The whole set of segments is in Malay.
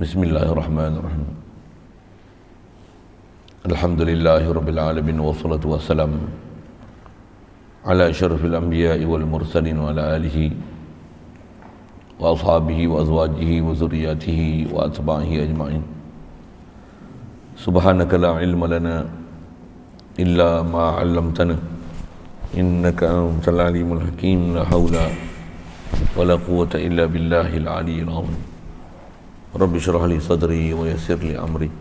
Bismillahirrahmanirrahim. Alhamdulillahirabbil alamin wassalatu wassalamu ala asyrafil anbiya'i wal mursalin wa ala alihi wa ashabihi wa azwajihi wa zurriyyatihi wa atba'ihi ajma'in. Subhanaka la ilma lana illa ma 'allamtana innaka antal alimul hakim. La haula wa la quwwata illa billahil aliyyil 'azim. Rabbi syrah li sadri wa yassir li amri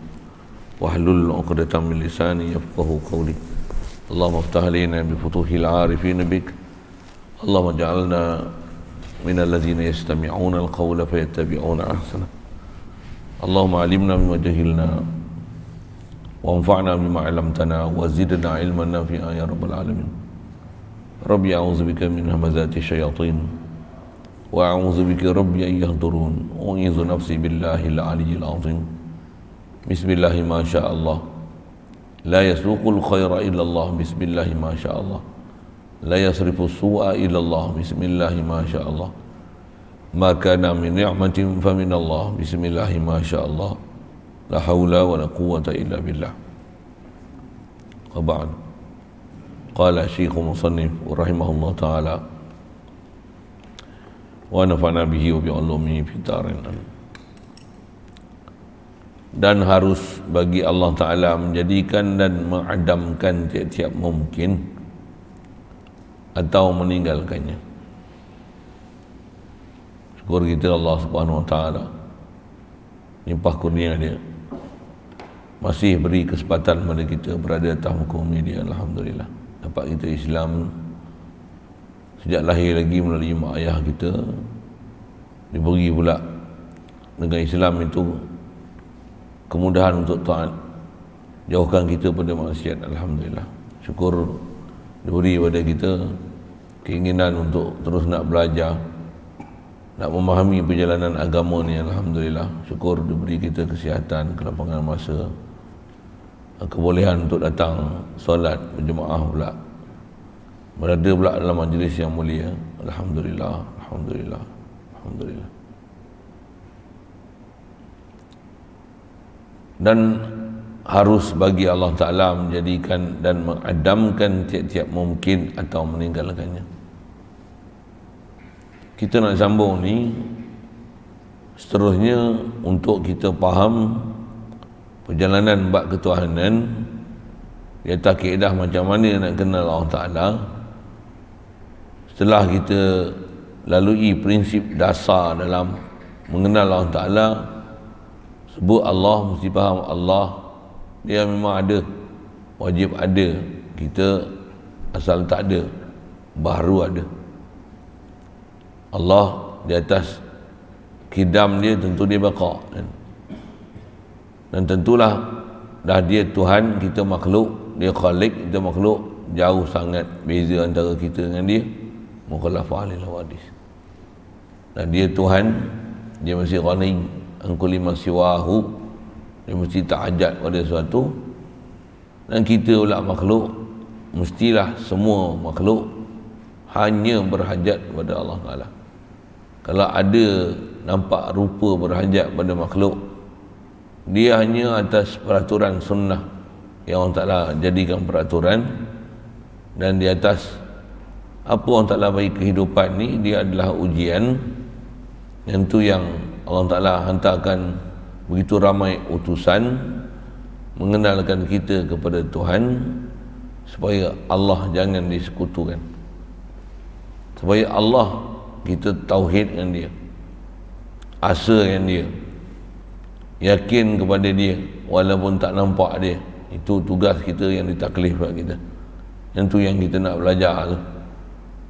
wahlul 'uqdatam min lisani yafqahu qawli. Allahumma iftah alaina bi futuhil 'arifin bik. Allahumma ij'alna min alladhina yastami'una al-qawla fayattabi'una ahsana. Allahumma 'allimna mimma jahilna wanfa'na bima 'allamtana wa zidna 'ilman nafi'a ya rabbal alamin. Rabbi a'udzubika min hamazati syayatin wa a'udzu bika rabbi an yahdurun. U'idzu nafsi billahil aliyyil azim. Bismillahi ma sya'allah. La yasluqul khaira illa Allah. Bismillahi ma sya'allah. La yasrifu su'a illa Allah. Bismillahi ma sya'allah. Ma kana min ni'matin fa min Allah. Bismillahi ma sya'allah. La haula wa la quwwata illa billah. Wa ba'd. Qala Syekhul Musannif rahimahullah ta'ala wa nafa'na bihi wa bi'ulumihi fid dharain. Dan harus bagi Allah Ta'ala menjadikan dan mengadamkan tiap-tiap mungkin atau meninggalkannya. Syukur kita Allah Subhanahu Wa Ta'ala, limpah kurnia dia, masih beri kesempatan kepada kita berada atas muka bumi dia. Alhamdulillah, dapat kita Islam sejak lahir lagi melalui mak ayah kita, diberi pula dengan Islam itu kemudahan untuk taat, jauhkan kita pada maksiat. Alhamdulillah, syukur diberi pada kita keinginan untuk terus nak belajar, nak memahami perjalanan agama ni. Alhamdulillah, syukur diberi kita kesihatan, kelapangan masa, kebolehan untuk datang solat berjemaah pula, berada pula dalam majlis yang mulia. Alhamdulillah, alhamdulillah, alhamdulillah. Dan harus bagi Allah Ta'ala menjadikan dan mengadamkan tiap-tiap mungkin atau meninggalkannya. Kita nak sambung ni seterusnya untuk kita faham perjalanan bab ketuhanan di atas kaedah macam mana nak kenal Allah Ta'ala. Setelah kita lalui prinsip dasar dalam mengenal Allah Ta'ala, sebut Allah, mesti faham Allah dia memang ada, wajib ada. Kita asal tak ada, baru ada. Allah di atas kidam dia, tentu dia baqa, dan tentulah dah dia Tuhan, kita makhluk, dia Khalik, kita makhluk. Jauh sangat beza antara kita dengan dia. Mukhalafah alil hawadis. Dan dia Tuhan, dia masih ghani an kulli ma siwahu, dia mesti tak hajat pada sesuatu. Dan kita pula makhluk, mestilah semua makhluk hanya berhajat pada Allah Ta'ala. Kalau ada nampak rupa berhajat pada makhluk, dia hanya atas peraturan sunnah yang Allah Ta'ala jadikan peraturan, dan di atas apa Allah Ta'ala bagi kehidupan ni, dia adalah ujian. Yang tu yang Allah Ta'ala hantarkan begitu ramai utusan mengenalkan kita kepada Tuhan, supaya Allah jangan disekutukan, supaya Allah kita tauhid dengan dia, asa dengan dia, yakin kepada dia walaupun tak nampak dia. Itu tugas kita yang ditaklif pada kita. Yang tu yang kita nak belajar tu.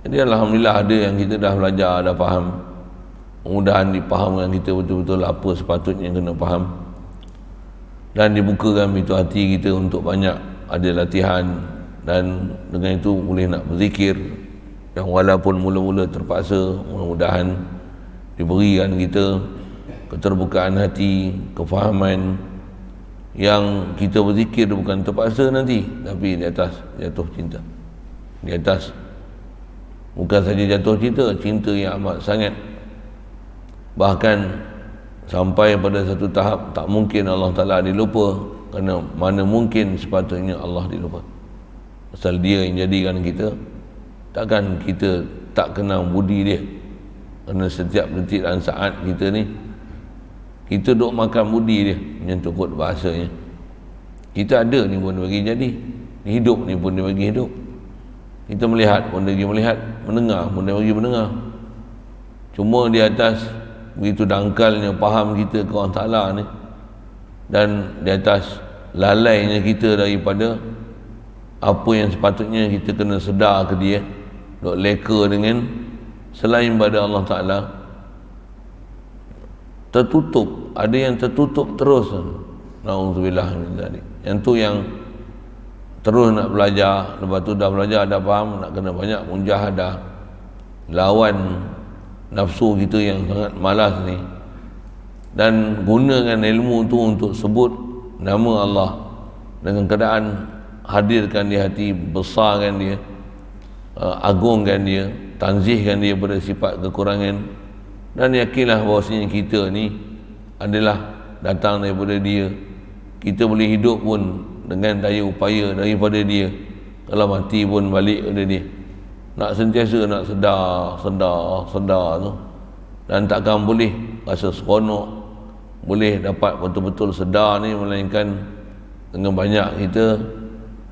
Jadi alhamdulillah ada yang kita dah belajar, dah faham. Mudah-mudahan dipahamkan kita betul-betul apa sepatutnya kena faham, dan dibukakan pintu hati kita untuk banyak ada latihan, dan dengan itu boleh nak berzikir. Dan walaupun mula-mula terpaksa, mudah-mudahan diberikan kita keterbukaan hati, kefahaman yang kita berzikir bukan terpaksa nanti, tapi di atas jatuh cinta. Di atas bukan saja jatuh cinta, cinta yang amat sangat. Bahkan sampai pada satu tahap tak mungkin Allah Ta'ala dilupa, kerana mana mungkin sepatutnya Allah dilupa. Pasal dia yang jadikan kita, takkan kita tak kenal budi dia. Kerana setiap detik dan saat kita ni, kita duk makan budi dia, yang tukut bahasanya. Kita ada ni pun dia bagi jadi, hidup ni pun dia bagi hidup, kita melihat pun dia bagi melihat, mendengar pun dia bagi mendengar. Cuma di atas begitu dangkalnya faham kita ke Allah Ta'ala ni, dan di atas lalainya kita daripada apa yang sepatutnya kita kena sedar ke dia, duk leka dengan selain pada Allah Ta'ala, tertutup. Ada yang tertutup terus. Na'udzubillah min dzalik. Yang tu yang terus nak belajar, lepas tu dah belajar, dah faham, nak kena banyak mujahadah, lawan nafsu kita yang sangat malas ni, dan gunakan ilmu tu untuk sebut nama Allah dengan keadaan hadirkan di hati, besarkan dia, agungkan dia, tanzihkan dia pada sifat kekurangan, dan yakinlah bahawasanya kita ni adalah datang daripada dia. Kita boleh hidup pun dengan daya upaya daripada dia, kalau mati pun balik pada dia. Nak sentiasa nak sedar tu, dan takkan boleh rasa seronok, boleh dapat betul-betul sedar ni, melainkan dengan banyak kita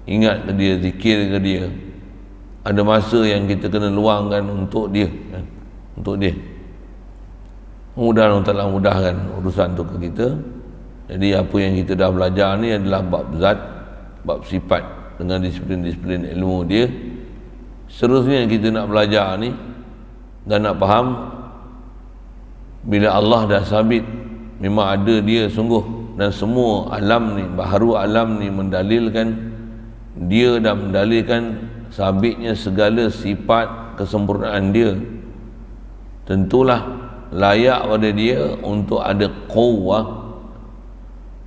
ingat ke dia, zikir ke dia. Ada masa yang kita kena luangkan untuk dia, untuk dia. Mudah-mudahan Allah Ta'ala mudahkan urusan tu ke kita. Jadi apa yang kita dah belajar ni adalah bab zat, bab sifat, dengan disiplin-disiplin ilmu dia. Seterusnya kita nak belajar ni dan nak faham, bila Allah dah sabit memang ada dia sungguh, dan semua alam ni, baharu alam ni mendalilkan dia, dan mendalilkan sabitnya segala sifat kesempurnaan dia, tentulah layak pada dia untuk ada quwwah,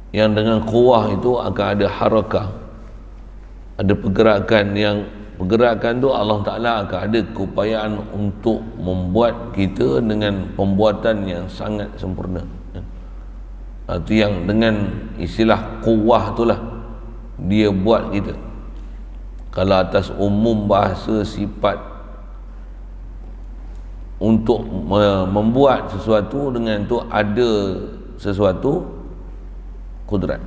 yang dengan quwwah itu akan ada harakah, ada pergerakan, yang pergerakan tu Allah Ta'ala akan ada keupayaan untuk membuat kita dengan pembuatan yang sangat sempurna. Itu yang dengan istilah quwwah itulah dia buat kita. Kalau atas umum bahasa sifat, untuk membuat sesuatu dengan tu ada sesuatu kudrat.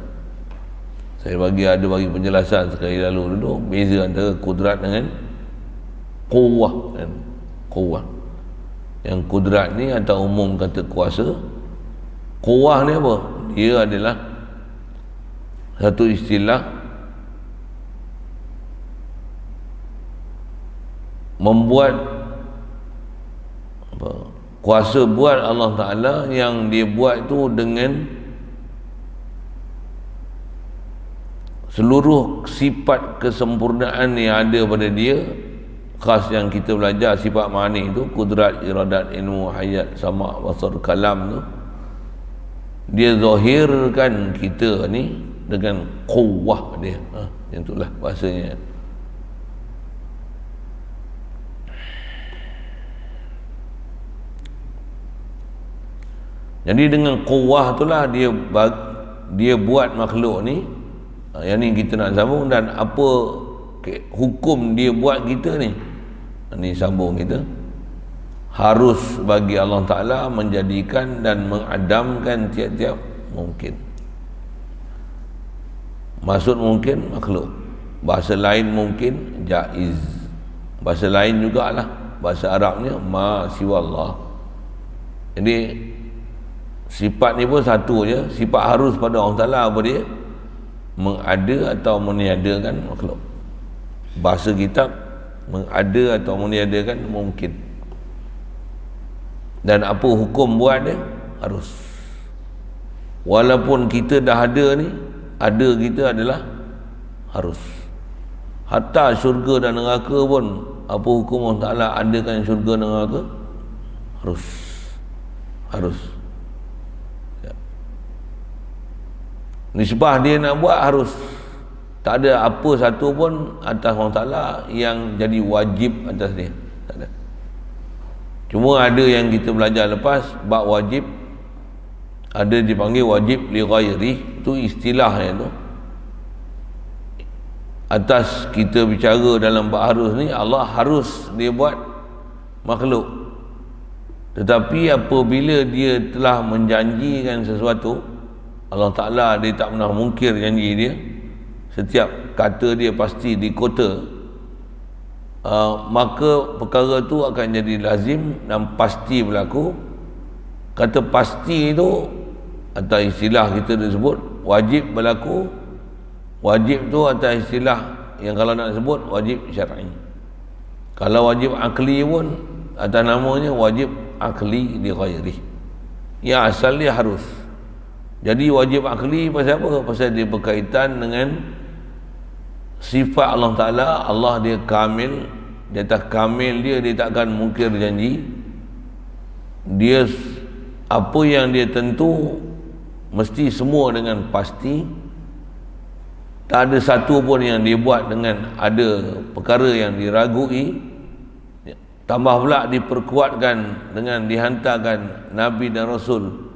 Saya ada bagi penjelasan sekali lalu dulu, beza antara kudrat dengan quwwah. Quwwah, yang kudrat ni atau umum kata kuasa, quwwah ni apa? Dia adalah satu istilah membuat apa? Kuasa buat Allah Ta'ala, yang dia buat tu dengan seluruh sifat kesempurnaan yang ada pada dia, khas yang kita belajar sifat ma'ani itu, kudrat, iradat, ilmu, hayat, sama, basar, kalam tu, dia zahirkan kita ni dengan quwwah dia. Yang itulah bahasanya. Jadi dengan quwwah itulah dia buat makhluk ni. Yang ni kita nak sambung, dan apa hukum dia buat kita ni, ni sambung kita. Harus bagi Allah Ta'ala menjadikan dan mengadamkan tiap-tiap mungkin. Maksud mungkin makhluk, bahasa lain mungkin jaiz, bahasa lain jugalah, bahasa Arabnya ma siwallah. Jadi sifat ni pun satu je, sifat harus pada Allah Ta'ala apa dia? Mengada atau meniadakan makhluk. Bahasa kitab mengada atau meniadakan mungkin. Dan apa hukum buat dia? Harus. Walaupun kita dah ada ni, ada kita adalah harus. Hatta syurga dan neraka pun, apa hukum Allah Ta'ala adakan syurga dan neraka? Harus. Nisbah dia nak buat harus. Tak ada apa satu pun atas Allah Ta'ala yang jadi wajib atas dia. Tak ada. Cuma ada yang kita belajar lepas, bab wajib ada dipanggil wajib li ghairi, itu istilahnya tu. Atas kita bicara dalam bab harus ni, Allah harus dia buat makhluk. Tetapi apabila dia telah menjanjikan sesuatu, Allah Ta'ala dia tak pernah mungkir janji dia, setiap kata dia pasti dikota, maka perkara tu akan jadi lazim dan pasti berlaku. Kata pasti itu atau istilah kita disebut wajib berlaku. Wajib tu atas istilah yang kalau nak sebut wajib syar'i. Kalau wajib akli pun atas namanya wajib akli li ghairi. Ya asal dia harus. Jadi wajib akli pasal apa? Pasal dia berkaitan dengan sifat Allah Ta'ala. Allah dia kamil, di atas kamil dia takkan mungkir janji. Dia apa yang dia tentu mesti semua dengan pasti. Tak ada satu pun yang dibuat dengan ada perkara yang diragui. Tambah pula diperkuatkan dengan dihantarkan Nabi dan Rasul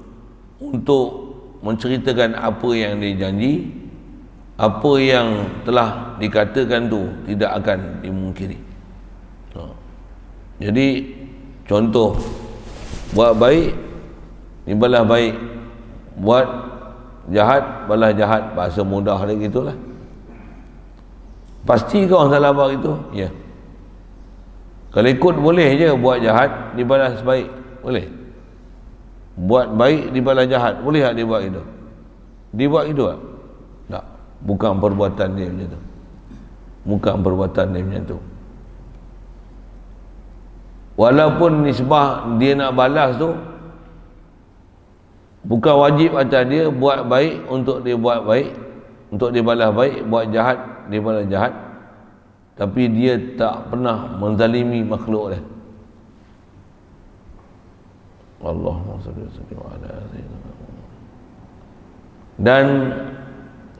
untuk menceritakan apa yang dijanji, apa yang telah dikatakan tu tidak akan dimungkiri. Jadi contoh, buat baik dibalas baik, buat jahat balas jahat, bahasa mudah dia gitulah. Pasti kau orang salah buat itu? Ya. Kalau ikut boleh je, buat jahat dibalas baik, boleh. Buat baik dibalas jahat, boleh tak dia buat itu? Dia buat itu tak? Tak. Bukan perbuatan dia macam tu. Bukan perbuatan dia macam tu. Walaupun nisbah dia nak balas tu bukan wajib atas dia buat baik untuk dia buat baik, untuk dia balas baik, buat jahat dia balas jahat, tapi dia tak pernah menzalimi makhluk dia. Allahumma salli ala sayyidina. Dan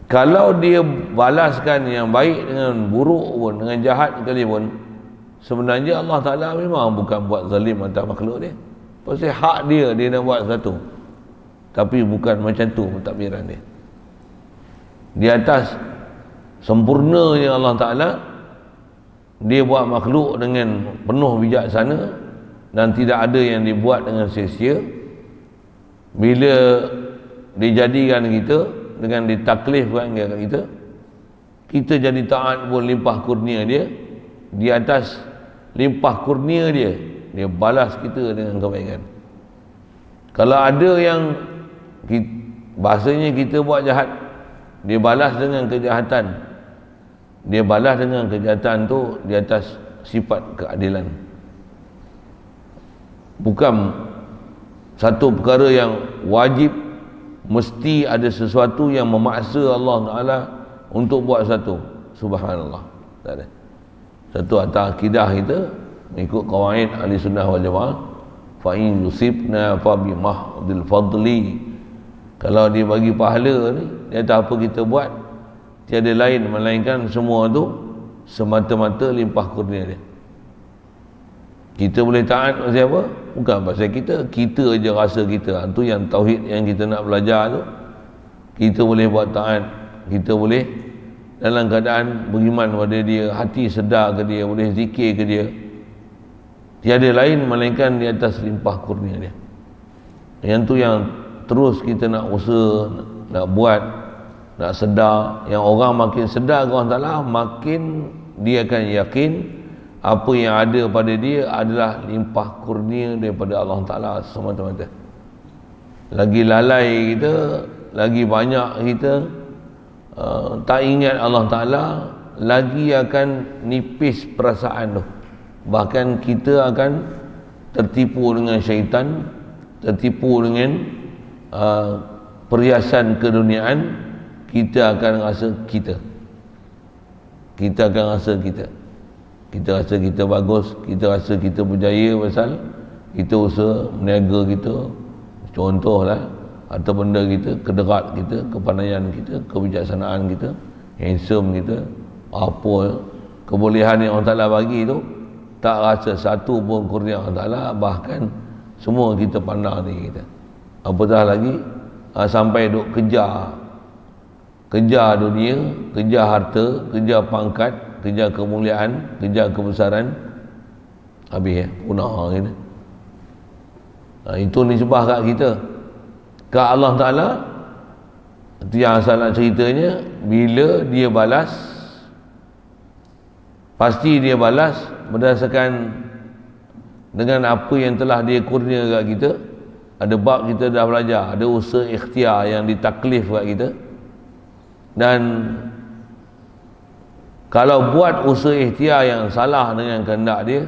kalau dia balaskan yang baik dengan buruk pun, dengan jahat sekalipun, sebenarnya Allah Ta'ala memang bukan buat zalim atas makhluk dia. Pasal hak dia nak buat satu, tapi bukan macam tu pentadbiran dia. Di atas sempurnanya Allah Ta'ala, dia buat makhluk dengan penuh bijaksana dan tidak ada yang dibuat dengan sia-sia. Bila dijadikan kita dengan ditaklifkan kita, kita jadi taat pun limpah kurnia dia. Di atas limpah kurnia dia, dia balas kita dengan kebaikan. Kalau ada yang bahasanya kita buat jahat, dia balas dengan kejahatan. Dia balas dengan kejahatan tu di atas sifat keadilan. Bukan satu perkara yang wajib, mesti ada sesuatu yang memaksa Allah Ta'ala untuk buat satu. Subhanallah, tak ada. Satu atas akidah kita mengikut qawaid ahli sunnah wal jamaah, fa in yusibna fa bi mahdil fadli. Kalau dia bagi pahala ni, dia tahu apa kita buat, tiada lain melainkan semua tu semata-mata limpah kurnia dia. Kita boleh taat pasal apa? Bukan pasal kita aja rasa kita. Itu yang tauhid yang kita nak belajar tu. Kita boleh buat taat, kita boleh dalam keadaan beriman pada dia, hati sedar ke dia, boleh zikir ke dia. Tiada lain melainkan di atas limpah kurnia dia. Yang tu yang terus kita nak usaha, nak buat, nak sedar. Yang orang makin sedar ke Allah Ta'ala, makin dia akan yakin apa yang ada pada dia adalah limpah kurnia daripada Allah Ta'ala semata-mata. Lagi lalai kita, lagi banyak kita tak ingat Allah Ta'ala, lagi akan nipis perasaan tu. Bahkan kita akan tertipu dengan syaitan, tertipu dengan perhiasan keduniaan. Kita akan rasa kita akan rasa kita rasa kita bagus, kita rasa kita berjaya pasal kita usaha meniaga kita, contohlah, atau benda kita, kederat kita, kepandaian kita, kebijaksanaan kita, handsome kita, apa kebolehan yang Allah Ta'ala bagi tu, tak rasa satu pun kurnia Allah Ta'ala, bahkan semua kita pandang diri kita. Apatah lagi sampai duk kejar dunia, kejar harta, kejar pangkat, kejar kemuliaan, kejar kebesaran, habis punah gitu. Itu nisbah kat kita ke Allah Ta'ala. Itu yang asal nak ceritanya, bila dia balas, pasti dia balas berdasarkan dengan apa yang telah dia kurnia kat kita. Ada bab kita dah belajar, ada usaha ikhtiar yang ditaklif kat kita, dan kalau buat usaha ikhtiar yang salah dengan kehendak dia,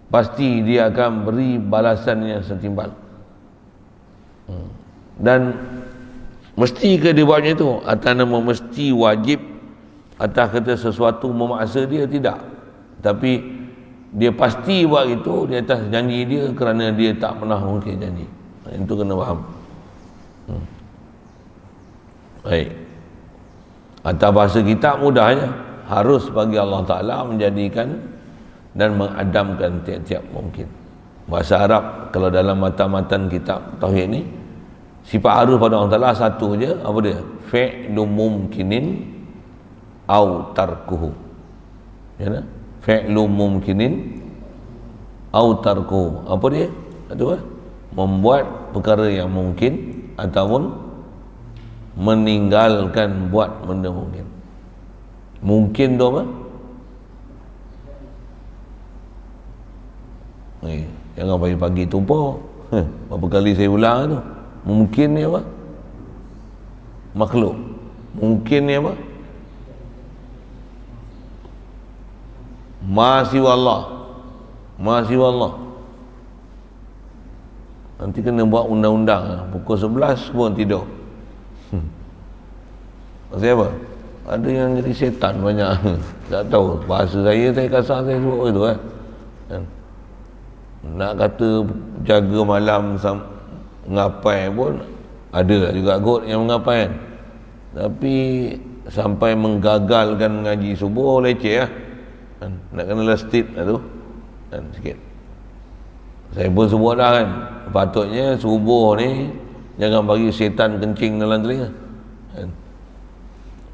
pasti dia akan beri balasan yang setimbal. Dan mesti ke dia buatnya itu atas nama mesti wajib, atas kata sesuatu memaksa dia, tidak. Tapi dia pasti buat itu di atas janji dia, kerana dia tak pernah mungkin janji. Itu kena faham. Baik, atas bahasa kitab mudahnya, harus bagi Allah Ta'ala menjadikan dan mengadamkan tiap-tiap mungkin. Bahasa Arab, kalau dalam matan-matan kitab tauhid ni, sifat harus pada Allah Ta'ala satu je, apa dia? Fi'lu mumkinin au tarkuhu. Ya tak? Fi'lu mumkinin au tarkuhu. Apa dia? Satu membuat perkara yang mungkin ataupun meninggalkan buat benda mungkin. Mungkin tu apa? Jangan pagi-pagi tumpah. Berapa kali saya ulang tu. Mungkin ni apa? Makhluk. Mungkin ni apa? Masih Allah. Masih Allah. Nanti kena buat undang-undang. Pukul 11 pun tidur. Maksudnya apa? Ada yang jadi setan banyak. Tak tahu. Bahasa saya kasar, saya sebut itu nak kata jaga malam ngapai pun ada juga kot yang mengapai kan. Tapi sampai menggagalkan mengaji subuh leceh kan? Nak kena lastit lah tu kan, sikit. Saya pun sebut dah kan, patutnya subuh ni jangan bagi setan kencing dalam telinga kan?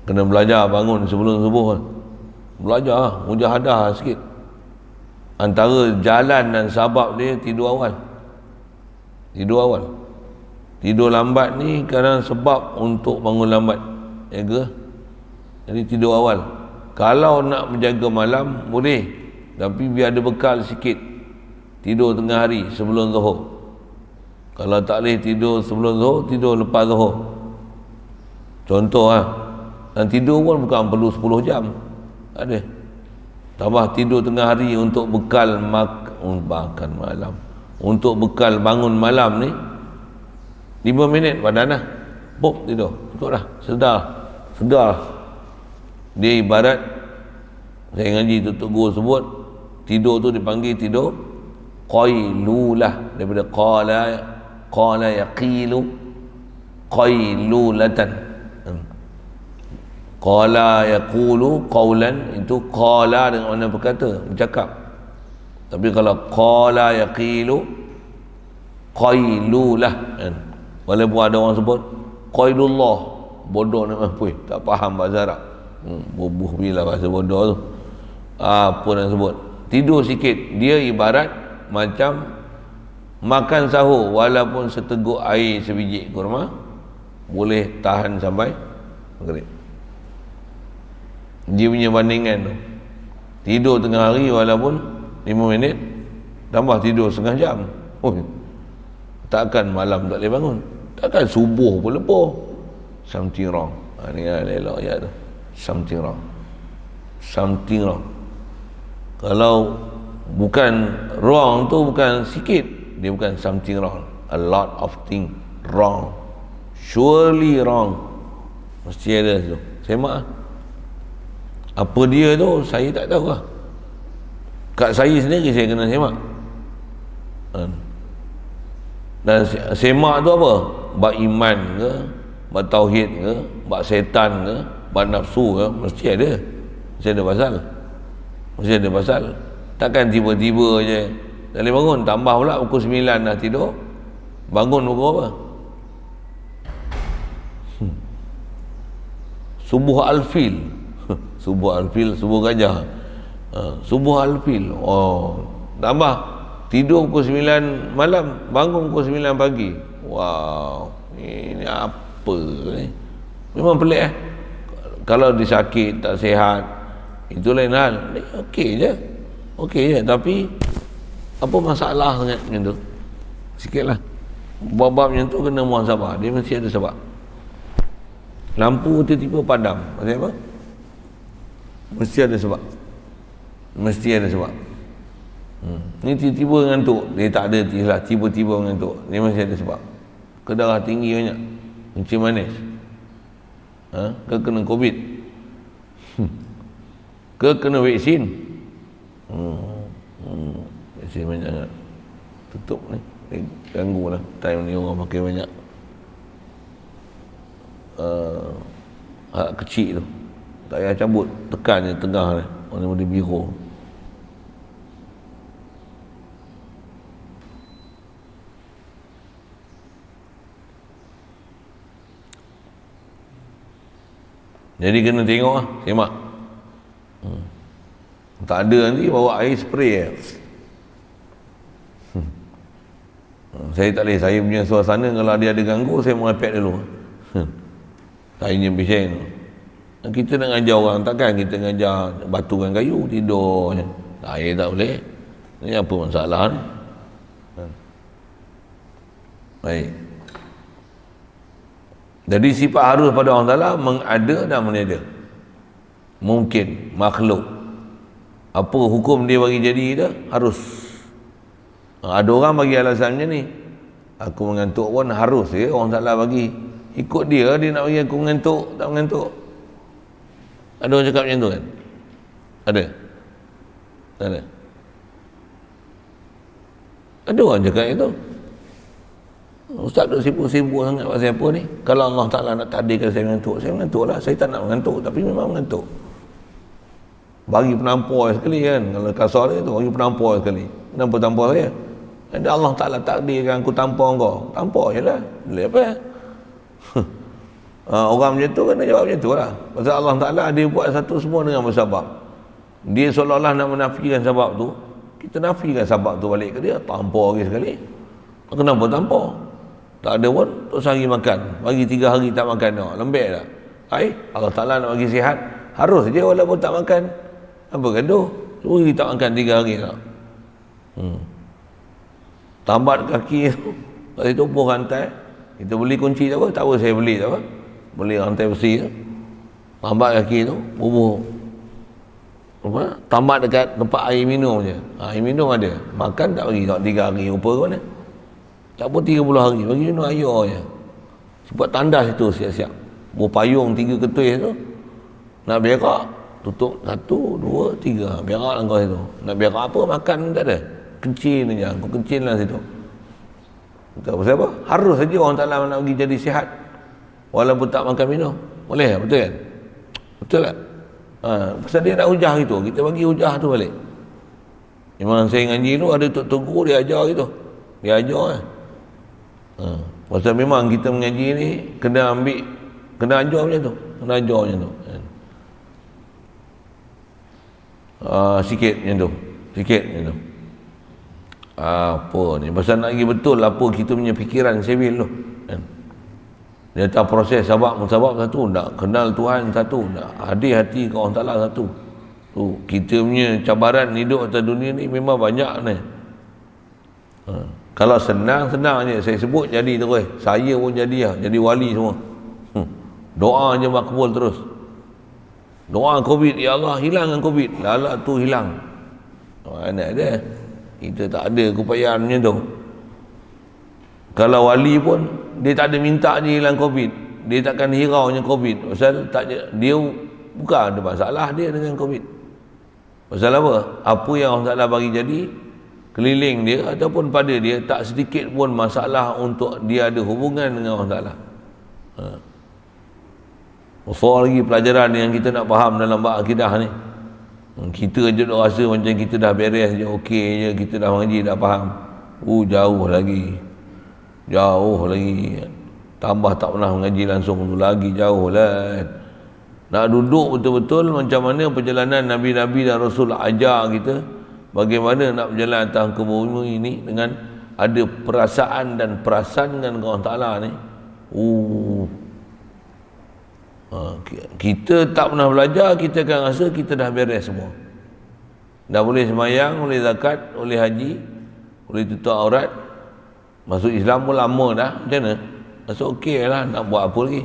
Kena belajar bangun sebelum subuh kan? Belajar mujahadah sikit. Antara jalan dan sebab dia tidur awal. Tidur lambat ni kadang sebab untuk bangun lambat, ya ke? Jadi tidur awal. Kalau nak menjaga malam boleh, tapi biar ada bekal sikit. Tidur tengah hari sebelum zuhur. Kalau tak boleh tidur sebelum zuhur, tidur lepas zuhur. Contoh dan tidur pun bukan perlu 10 jam. Ada. Tambah tidur tengah hari untuk bekal makan malam. Untuk bekal bangun malam ni 5 minit badan dah. Bop tidur. Cukup dah. Segar. Dia ibarat, saya ngaji tutup guru sebut, tidur tu dipanggil tidur qailulah, daripada qala yaqilu qailulatan. Qala yaqulu qawlan, itu qala dengan makna berkata, bercakap. Tapi kalau qala yaqilu qailulah kan. Walaupun ada orang sebut qailullah, bodoh nak apa? Tak faham bahasa Arab. Bubuh bila bahasa bodoh tu. Apa nak sebut? Tidur sikit, dia ibarat macam makan sahur, walaupun seteguk air sebiji kurma boleh tahan sampai maghrib. Dia punya bandingan tu, tidur tengah hari walaupun 5 minit, tambah tidur setengah jam, takkan malam tak boleh bangun, takkan subuh pun lepas. Something wrong. Ni elok ayat tu, something wrong. Kalau bukan wrong tu bukan sikit, dia bukan something wrong, a lot of thing wrong, surely wrong, mesti ada tu. Semak apa dia tu saya tak tahu lah. Kat saya sendiri saya kena semak. Dan semak tu apa? Bab iman ke, bab tauhid ke, bab setan ke, bab nafsu ke, mesti ada. Mesti ada pasal. Takkan tiba-tiba je tak boleh bangun, tambah pula pukul 9 dah tidur, bangun pukul apa? subuh al-fil. Subuh al-fil, subuh gajah. Subuh al-fil. Oh, tambah tidur pukul 9 malam, bangun pukul 9 pagi. Wow, ini apa ni? Memang pelik Kalau disakit, tak sihat, itu lain hal. Ni okey je. Tapi apa masalah sangat macam tu? Sikitlah. Bab-bab macam tu kena muhasabah. Dia mesti ada sebab. Lampu tiba-tiba padam. Maksudnya apa? Mesti ada sebab. Ni tiba-tiba ngantuk. Dia tak ada tiba-tiba ngantuk. Dia mesti ada sebab. Ke darah tinggi banyak, kencing manis, ke kena COVID, ke kena vaksin. Vaksin banyak sangat. Tutup ni, ganggu lah. Time ni orang pakai banyak alat kecil tu, tak payah cabut, tekan je tengah ni, warna biru. Jadi kena tengok lah, semak. Tak ada nanti bawa air spray Saya tak boleh, saya punya suasana kalau dia ada ganggu, saya merepek dulu. Tak ingin bising tu. Kita nak ngajar orang, takkan kita ngajar batukan kayu, tidur je. Air tak boleh. Ni apa masalah ni? Baik. Jadi sifat harus pada Allah Ta'ala mengada dan meniada. Mungkin, makhluk. Apa hukum dia bagi jadi dia? Harus. Ada orang bagi alasan macam ni. Aku mengantuk pun harus ya Allah Ta'ala bagi. Ikut dia nak bagi aku mengantuk, tak mengantuk. Ada orang cakap macam tu kan? Ada? Tak ada? Ada orang cakap macam tu. Ustaz duk sibuk-sibuk sangat pasal apa ni? Kalau Allah Ta'ala nak takdirkan saya mengantuk lah. Saya tak nak mengantuk, tapi memang mengantuk. Bagi penampar sekali kan. Kalau kasar dia tu, bagi penampar sekali. Kenapa tampar saya? Ada Allah Ta'ala takdirkan aku tampar kau. Tampar je lah. Boleh apa? Orang macam tu kena jawab macam tu lah. Pasal Allah Ta'ala dia buat satu semua dengan bersabab. Dia seolah-olah nak menafikan sebab tu. Kita nafikan sebab tu balik ke dia. Tampar lagi sekali. Kenapa tampar? Tak ada pun, tak sehari makan. Bagi 3 hari tak makan, lembek tak? Allah Ta'ala nak bagi sihat, harus je walaupun tak makan. Apa gaduh? 2 hari tak makan, 3 hari tak? Tambat kaki tu, kat situ pun rantai. Kita beli kunci tak apa? Tak apa saya beli tak apa? Beli rantai besi tu. Tambat kaki tu, bubuh. Tambat dekat tempat air minum je. Air minum ada. Makan tak bagi, tak 3 hari rupa ke mana? Tak pun 30 hari, bagi minum air je. Sebab tandas itu siap-siap. Berpayung 3 ketuih tu. Nak berak, tutup 1, 2, 3. Berak lah kau situ. Nak berak apa, makan pun tak ada. Kencing je, kau kencing lah situ. Tak pasal apa? Harus saja orang Ta'ala nak bagi jadi sihat. Walaupun tak makan minum. Boleh, betul kan? Betul tak? Pasal dia nak hujah gitu. Kita bagi hujah tu balik. Memang saya ngaji tu ada tok guru dia ajar gitu. Dia ajar kan. Pasal memang kita mengaji ni kena ambil, kena ajar macam tu. Kena ajar macam tu. Sikit macam tu. Sikit macam tu. Apa ni? Pasal nak lagi betul apa kita punya fikiran sibil tu. Kan? Dia tahu proses musabab satu, nak kenal Tuhan satu, nak hadir hati ke Allah Ta'ala satu. Tu, kita punya cabaran hidup atas dunia ni memang banyak ni. Kalau senang je saya sebut jadi terus. Saya pun jadi lah, jadi wali semua. Doa je makbul terus. Doa COVID, ya Allah hilangkan COVID. Lala tu hilang. Mana ada? Kita tak ada keupayaan macam tu. Kalau wali pun dia tak ada minta je hilang COVID. Dia takkan hiraunya COVID. Pasal dia bukan ada masalah dia dengan COVID. Pasal apa? Apa yang Allah Ta'ala bagi jadi keliling dia ataupun pada dia, tak sedikit pun masalah untuk dia ada hubungan dengan Allah Ta'ala. Besar lagi pelajaran yang kita nak faham dalam bab akidah ni. Kita je dah rasa macam kita dah beres je, okey je, kita dah mengaji, dah faham. Jauh lagi. Tambah tak pernah mengaji langsung tu lagi jauh lah. Nak duduk betul-betul macam mana perjalanan Nabi-Nabi dan Rasul ajar kita, bagaimana nak berjalan atas muka bumi ini dengan ada perasaan dan perasan dengan Allah Ta'ala ni. Kita tak pernah belajar, kita akan rasa kita dah beres semua. Dah boleh semayang, boleh zakat, boleh haji, boleh tutup aurat, masuk Islam pun lama dah. Macam mana? Masuk okey lah, nak buat apa lagi?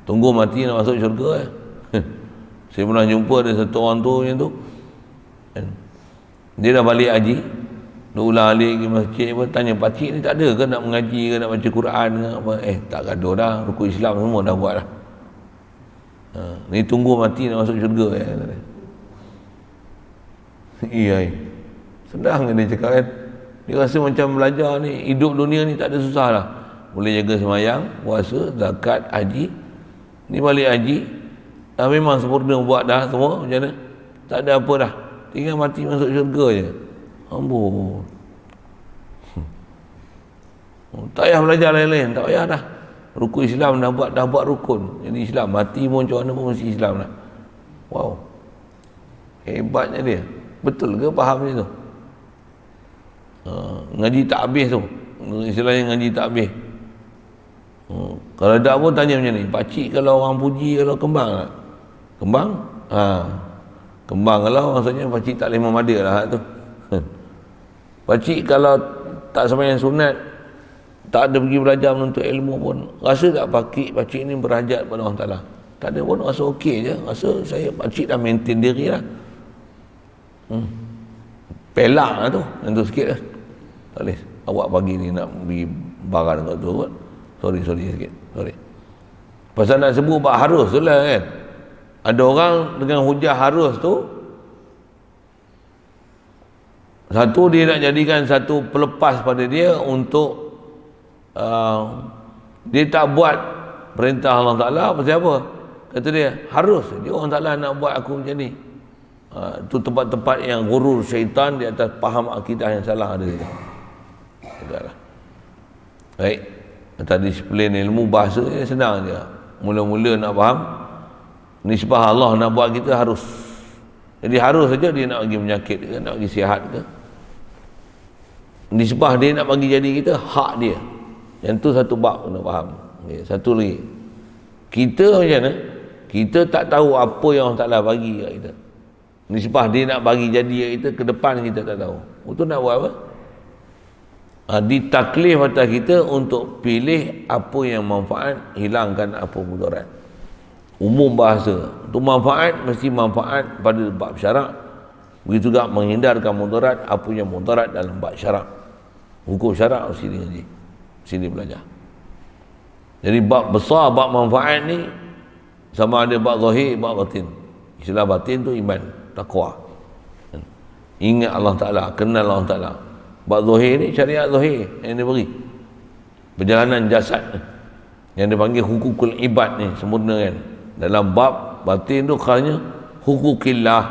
Tunggu mati nak masuk syurga eh. Saya pernah jumpa ada satu orang tu macam tu. Dia dah balik haji, dia ulang alik pergi masjid apa, tanya pakcik ni tak ada ke nak mengaji ke nak baca Quran ke apa? Tak gaduh dah, rukun Islam semua dah buat dah. Ni tunggu mati nak masuk syurga eh. Iya. Sedang dia cakap kan. Dia rasa macam belajar ni, hidup dunia ni tak ada susah lah. Boleh jaga semayang, puasa, zakat, haji. Ni balik haji, dah memang sempurna buat dah semua, macam mana? Tak ada apa dah. Tinggal mati masuk syurga je. Ambon. Tak payah belajar lain-lain, tak payah dah. Rukun Islam dah buat rukun. Jadi Islam, mati pun macam mana pun mesti Islam dah. Wow. Hebatnya dia. Betul ke faham dia tu? Ngaji tak habis tu. Istilahnya ngaji tak habis. Kalau tak pun tanya macam ni, pakcik kalau orang puji, kalau kembang tak? Kembang? Kembang kalau maksudnya pakcik tak boleh memadai lah tu. Pakcik kalau tak sembahyang sunat, tak ada pergi belajar menuntut ilmu pun, rasa tak pakcik ni berhajat pada Allah Ta'ala? Tak ada pun, rasa okey je. Rasa saya pakcik dah maintain diri lah. Pelak lah tu, yang tu sikit lah. Tak boleh. Awak pagi ni nak pergi barang kat tu kot. Sorry sikit. Sorry. Pasal nak sebut bab harus tu lah kan. Ada orang dengan hujah harus tu, satu dia nak jadikan satu pelepas pada dia untuk dia tak buat perintah Allah Ta'ala. Pasal apa? Kata dia harus. Dia Allah Ta'ala nak buat aku macam ni. Itu tempat-tempat yang gurur syaitan di atas faham akidah yang salah ada. Itulah. Baik. Atas disiplin ilmu bahasa dia senang je. Mula-mula nak faham nisbah Allah nak buat kita harus. Jadi harus saja dia nak bagi penyakit ke, nak bagi sihat ke. Nisbah dia nak bagi jadi kita hak dia. Yang tu satu bab nak faham. Okay. Satu lagi. Kita macam mana? Kita tak tahu apa yang Allah Ta'ala bagi kat kita. Nisbah dia nak bagi jadi kita ke depan kita tak tahu. Itu nak buat apa? Ditaklif atas kita untuk pilih apa yang manfaat, hilangkan apa mudarat. Umum bahasa untuk manfaat mesti manfaat pada bab syarak, begitu juga menghindarkan mudarat, apa yang mudarat dalam bab syarak. Hukum syarak mesti ngaji, sini belajar. Jadi bab besar, bab manfaat ni sama ada bab zahir, bab batin. Istilah batin tu iman, takwa, ingat Allah Ta'ala, kenal Allah Ta'ala. Bab zahir ni syariat zahir yang dia beri, perjalanan jasad yang dia panggil hukukul ibad ni, sempurna kan. Dalam bab batin tu khasnya hukukillah,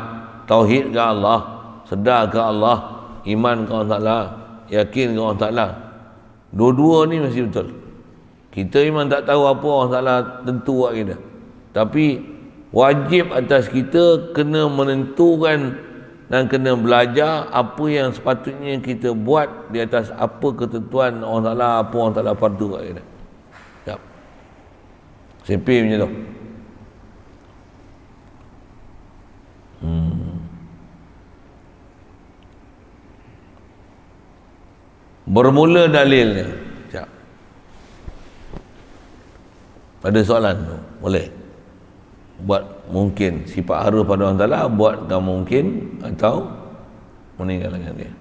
tauhid ke Allah, sedar ke Allah, iman ke Allah Ta'ala, yakin ke Allah Ta'ala. Dua-dua ni mesti betul. Kita memang tak tahu apa Allah Ta'ala tentu buat kita, tapi wajib atas kita kena menentukan dan kena belajar apa yang sepatutnya kita buat di atas apa ketentuan Allah Ta'ala, apa Allah Ta'ala fardu kat kita. Siap. Sepih macam tu. Bermula dalilnya. Siap. Pada soalan tu, boleh buat mungkin sifat harus pada Allah Ta'ala, buatkan mungkin atau meninggalkan dia.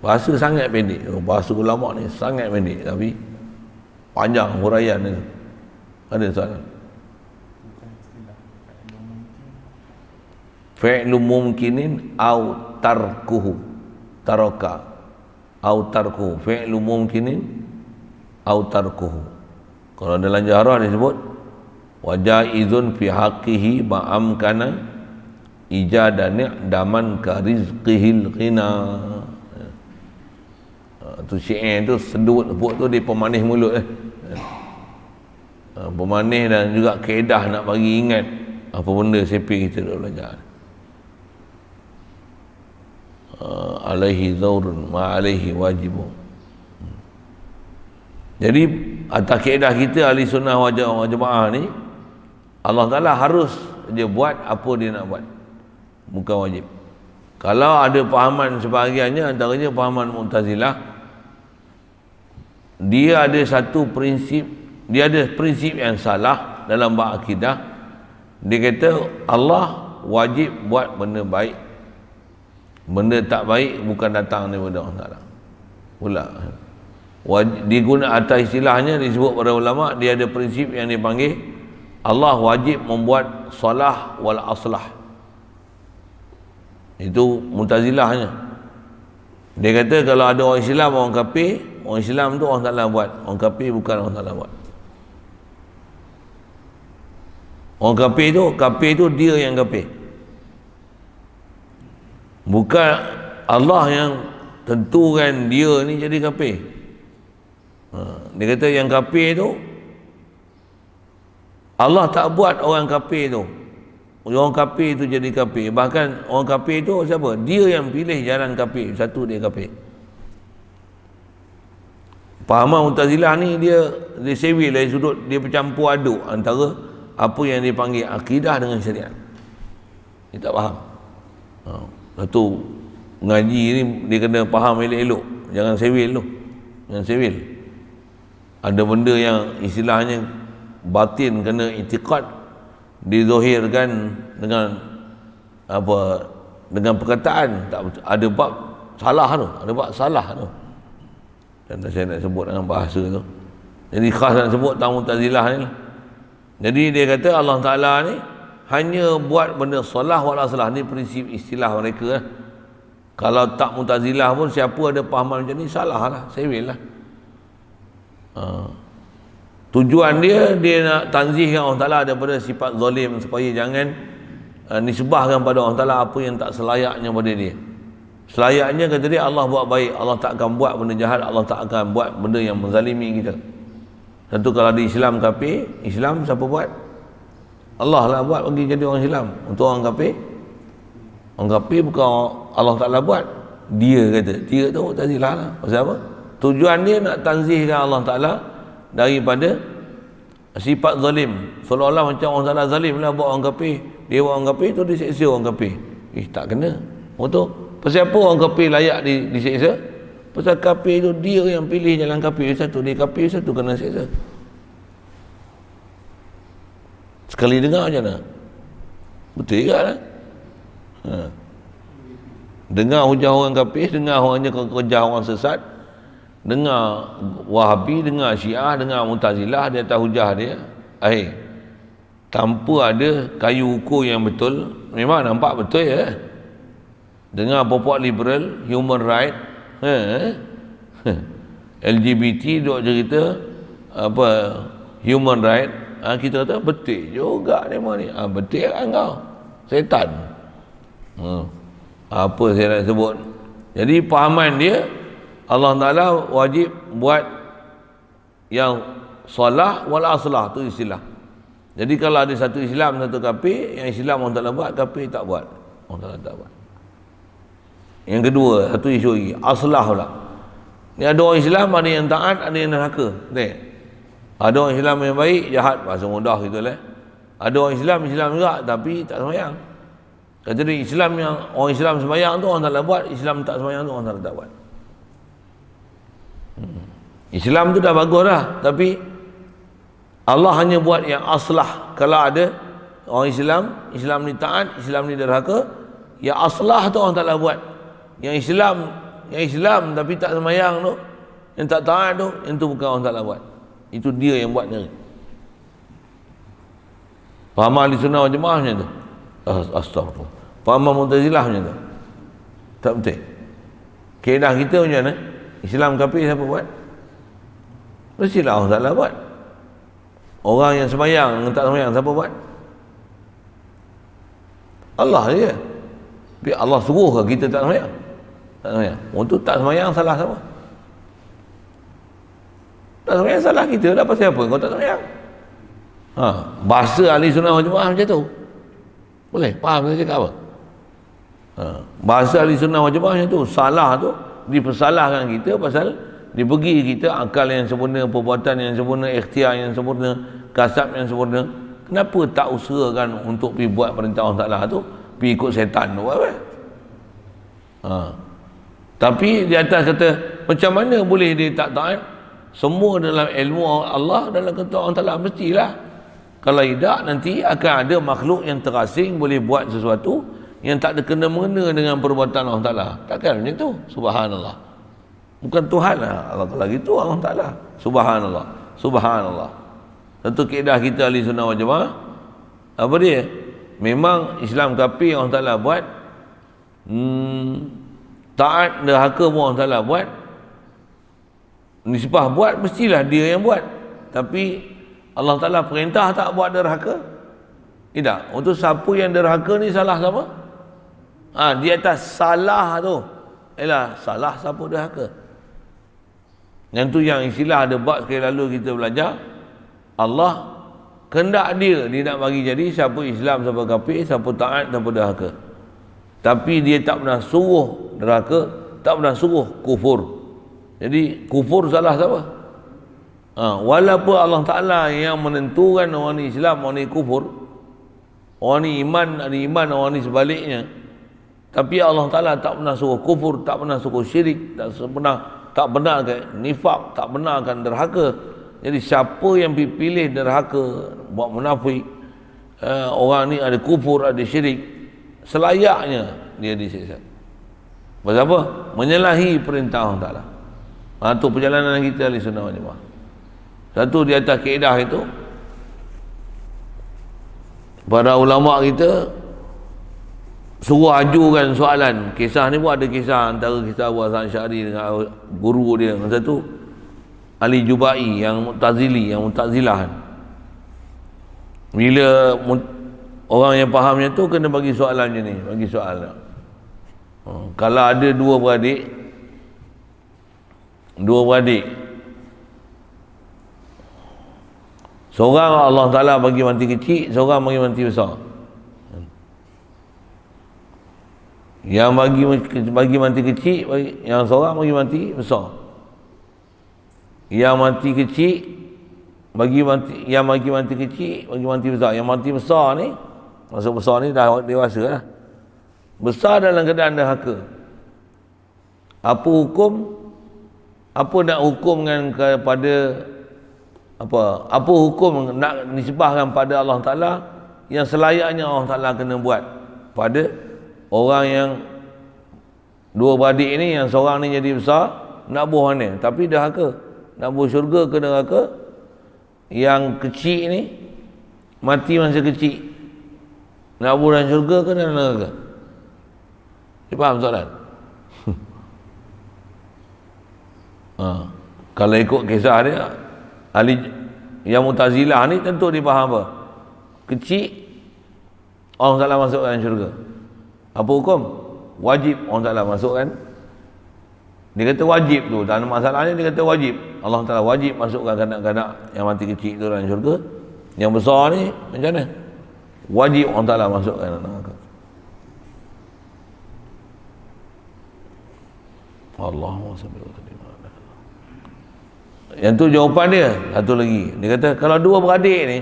Bahasa sangat pendek, bahasa ulama ni sangat pendek tapi panjang huraian ni. Ada soalan? Fi'lu mumkinin au tarkuhu, taraka au tarkuhu. Fi'lu mumkinin au tarkuhu. Kalau dalam jarah disebut wajaizun fi haqqihi ma'amkana ijadani daman ka rizqihil ghina. Tu syair tu sedut sebut tu dia pemanis mulut pemanis dan juga kaedah nak bagi ingat Apa benda sepik kita dah belajar. Alaihi zaurun ma alaihi wajibun. Jadi atas kaedah kita ahli sunnah wal jamaah ni, Allah Ta'ala harus dia buat apa dia nak buat, bukan wajib. Kalau ada pahaman sebahagiannya, antaranya pahaman Mu'tazilah, dia ada satu prinsip, dia ada prinsip yang salah dalam bab akidah. Dia kata Allah wajib buat benda baik, benda tak baik bukan datang daripada Allah Ta'ala pula. Diguna atas istilahnya, disebut para ulama, dia ada prinsip yang dipanggil Allah wajib membuat salah wal aslah. Itu Mu'tazilahnya. Dia kata kalau ada orang Islam, orang kafir, orang Islam tu Allah Ta'ala buat, orang kafir bukan Allah Ta'ala buat. Orang kafir tu dia yang kafir, bukan Allah yang tentukan dia ni jadi kafir. Dia kata yang kafir tu Allah tak buat orang kafir tu, orang kafir tu jadi kafir. Bahkan orang kafir tu siapa? Dia yang pilih jalan kafir, satu dia kafir. Pahaman Mu'tazilah ni dia sewil dari sudut, dia bercampur aduk antara apa yang dipanggil akidah dengan syariat. Dia tak faham. Satu mengaji ni dia kena faham elok-elok, jangan sewil tu, jangan sewil. Ada benda yang istilahnya batin kena i'tiqad, dizohirkan dengan apa, dengan perkataan, tak ada bab salah tu, ada bab salah tu. Dan saya nak sebut dengan bahasa tu. Jadi khas nak sebut tamu Mu'tazilah ni lah. Jadi dia kata Allah Ta'ala ni hanya buat benda salah wal aslah. Ni prinsip istilah mereka lah. Kalau tak Mu'tazilah pun siapa ada pahaman macam ni salah lah, sewil lah. Tujuan dia nak tanzihkan Allah Ta'ala daripada sifat zalim, supaya jangan nisbahkan pada Allah Ta'ala apa yang tak selayaknya pada dia. Selayaknya kata dia Allah buat baik, Allah tak akan buat benda jahat, Allah tak akan buat benda yang menzalimi kita. Tentu kalau di Islam kafir, Islam siapa buat? Allah lah buat bagi jadi orang Islam. Untuk orang kafir bukan Allah Ta'ala buat, dia kata, dia tu Mu'tazilah lah. Pasal apa? Tujuan dia nak tanzihkan Allah Ta'ala daripada sifat zalim, seolah-olah macam Allah Ta'ala zalim lah buat orang kafir, dia buat orang kafir tu diseksa orang kafir. Tak kena. Betul? Pasal apa orang kafir layak diseksa? Pasal kafir tu dia yang pilih jalan kafir satu, dia kafir satu kena seksa. Sekali dengar macam mana? Betul juga lah. Dengar hujah orang kafir, dengar orangnya kerja orang sesat, dengar Wahabi, dengar Syiah, dengar Mu'tazilah, dia atas hujah dia, tanpa ada kayu ukur yang betul, memang nampak betul ya. Dengar popok liberal, human right, LGBT duk cerita apa human right, kita kata betul juga memang ni. Betul kan kau, setan. Apa saya nak sebut. Jadi pahaman dia Allah Ta'ala wajib buat yang salah wal aslah, tu istilah. Jadi kalau ada satu Islam, satu kafir, yang Islam Allah Ta'ala buat, kafir tak buat, Allah Ta'ala tak buat. Yang kedua, satu isu lagi, aslah pula. Ni ada orang Islam, ada yang taat, ada yang neraka. Ada orang Islam yang baik, jahat, bahasa mudah gitu lah. Ada orang Islam juga, tapi tak sembahyang. Kata dia, Islam yang orang Islam sembahyang tu Allah Ta'ala buat, Islam tak sembahyang tu Allah Ta'ala tak buat. Islam tu dah bagus dah, tapi Allah hanya buat yang aslah. Kalau ada orang Islam ni taat, Islam ni derhaka, yang aslah tu Allah Ta'ala buat. Yang Islam tapi tak sembahyang tu, yang tak taat tu, yang tu bukan Allah Ta'ala buat. Itu dia yang buat ni. Faham ahli sunnah wal jamaah macam tu? Astagfirullah. Faham Mu'tazilah macam tu? Tak betul. Kaedah kita macam mana? Islam kafir siapa buat? Mestilah Allah Ta'ala buat. Orang yang sembahyang, yang tak sembahyang, siapa buat? Allah je. Tapi Allah suruh ke kita tak sembahyang? Tak sembahyang. Untuk tak sembahyang salah siapa? Tak sembahyang salah kita lah. Pasal apa kau tak sembahyang? Bahasa ahli sunnah wal jamaah macam tu. Boleh? Faham saya cakap apa? Bahasa ahli sunnah wal jamaah macam tu. Salah tu dipersalahkan kita pasal dibagi kita akal yang sempurna, perbuatan yang sempurna, ikhtiar yang sempurna, kasab yang sempurna. Kenapa tak usahakan untuk pergi buat perintah Allah Ta'ala tu, pergi ikut setan tu apa? Tapi di atas kata macam mana boleh dia tak taat? Semua dalam ilmu Allah, dalam kata Allah Ta'ala mestilah. Kalau tidak, nanti akan ada makhluk yang terasing boleh buat sesuatu yang tak ada kena-mengena dengan perbuatan Allah Ta'ala. Takkan macam tu? Subhanallah. Bukan Tuhan lah. Kalau gitu Allah Ta'ala. Subhanallah. Subhanallah. Tentu kaedah kita ahli sunnah wal jamaah. Apa dia? Memang Islam kafir Allah Ta'ala buat. Taat derhaka pun Allah Ta'ala buat. Nisbah buat, mestilah dia yang buat. Tapi Allah Ta'ala perintah tak buat derhaka? Tidak. Untuk siapa yang derhaka ni salah siapa? Di atas salah tu ialah salah siapa derhaka. Yang tu yang istilah ada bab sekali lalu kita belajar. Allah kehendak dia nak bagi jadi siapa Islam, siapa kafir, siapa taat, siapa derhaka. Tapi dia tak pernah suruh derhaka, tak pernah suruh kufur. Jadi kufur salah siapa? Walaupun Allah Ta'ala yang menentukan orang ni Islam, orang ni kufur, orang ni iman, ada iman, orang ni sebaliknya. Tapi Allah Ta'ala tak pernah suruh kufur, tak pernah suruh syirik, tak benarkan nifak, tak benarkan derhaka. Jadi siapa yang pilih derhaka, buat munafik, orang ni ada kufur, ada syirik, selayaknya dia disiksa. Pasal apa? Menyalahi perintah Allah Ta'ala. Itu perjalanan kita ahli sunnah wal jamaah. Satu di atas kaedah itu, para ulama kita suruh ajukan soalan. Kisah ni pun ada kisah antara kisah Abu Hasan Asy'ari dengan guru dia. Satu Ali Jubai yang Mu'tazili, yang Mu'tazilah. Bila orang yang fahamnya tu kena bagi soalan macam ni, bagi soalan. Kalau ada dua beradik, seorang Allah Ta'ala bagi mati kecil, seorang bagi mati besar. Yang bagi mati kecil, yang seorang bagi mati besar. Yang mati kecil yang bagi mati kecil bagi mati besar. Yang mati besar ni, maksud besar ni dah dewasa lah. Besar dalam keadaan derhaka. Apa nak hukumkan kepada apa hukum nak nisbahkan pada Allah Ta'ala yang selayaknya Allah Ta'ala kena buat pada orang yang dua beradik ni, yang seorang ni jadi besar, nak buah mana? Tapi derhaka, nak buah syurga ke neraka. Yang kecil ni mati masa kecil, nak buah dalam syurga ke dalam neraka? Dia faham soalan? Kalau ikut kisah dia, ahli yang Mu'tazilah ni tentu dia faham apa? Kecil Allah Ta'ala masuk dalam syurga. Apa hukum? Wajib Allah Ta'ala masukkan. Dia kata wajib tu, tak ada masalahnya, dia kata wajib. Allah Ta'ala wajib masukkan kanak-kanak yang mati kecil tu dalam syurga. Yang besar ni macam mana? Wajib Allah Ta'ala masukkan neraka. Allahumma salli wa sallim. Yang tu jawapan dia. Satu lagi, dia kata kalau dua beradik ni,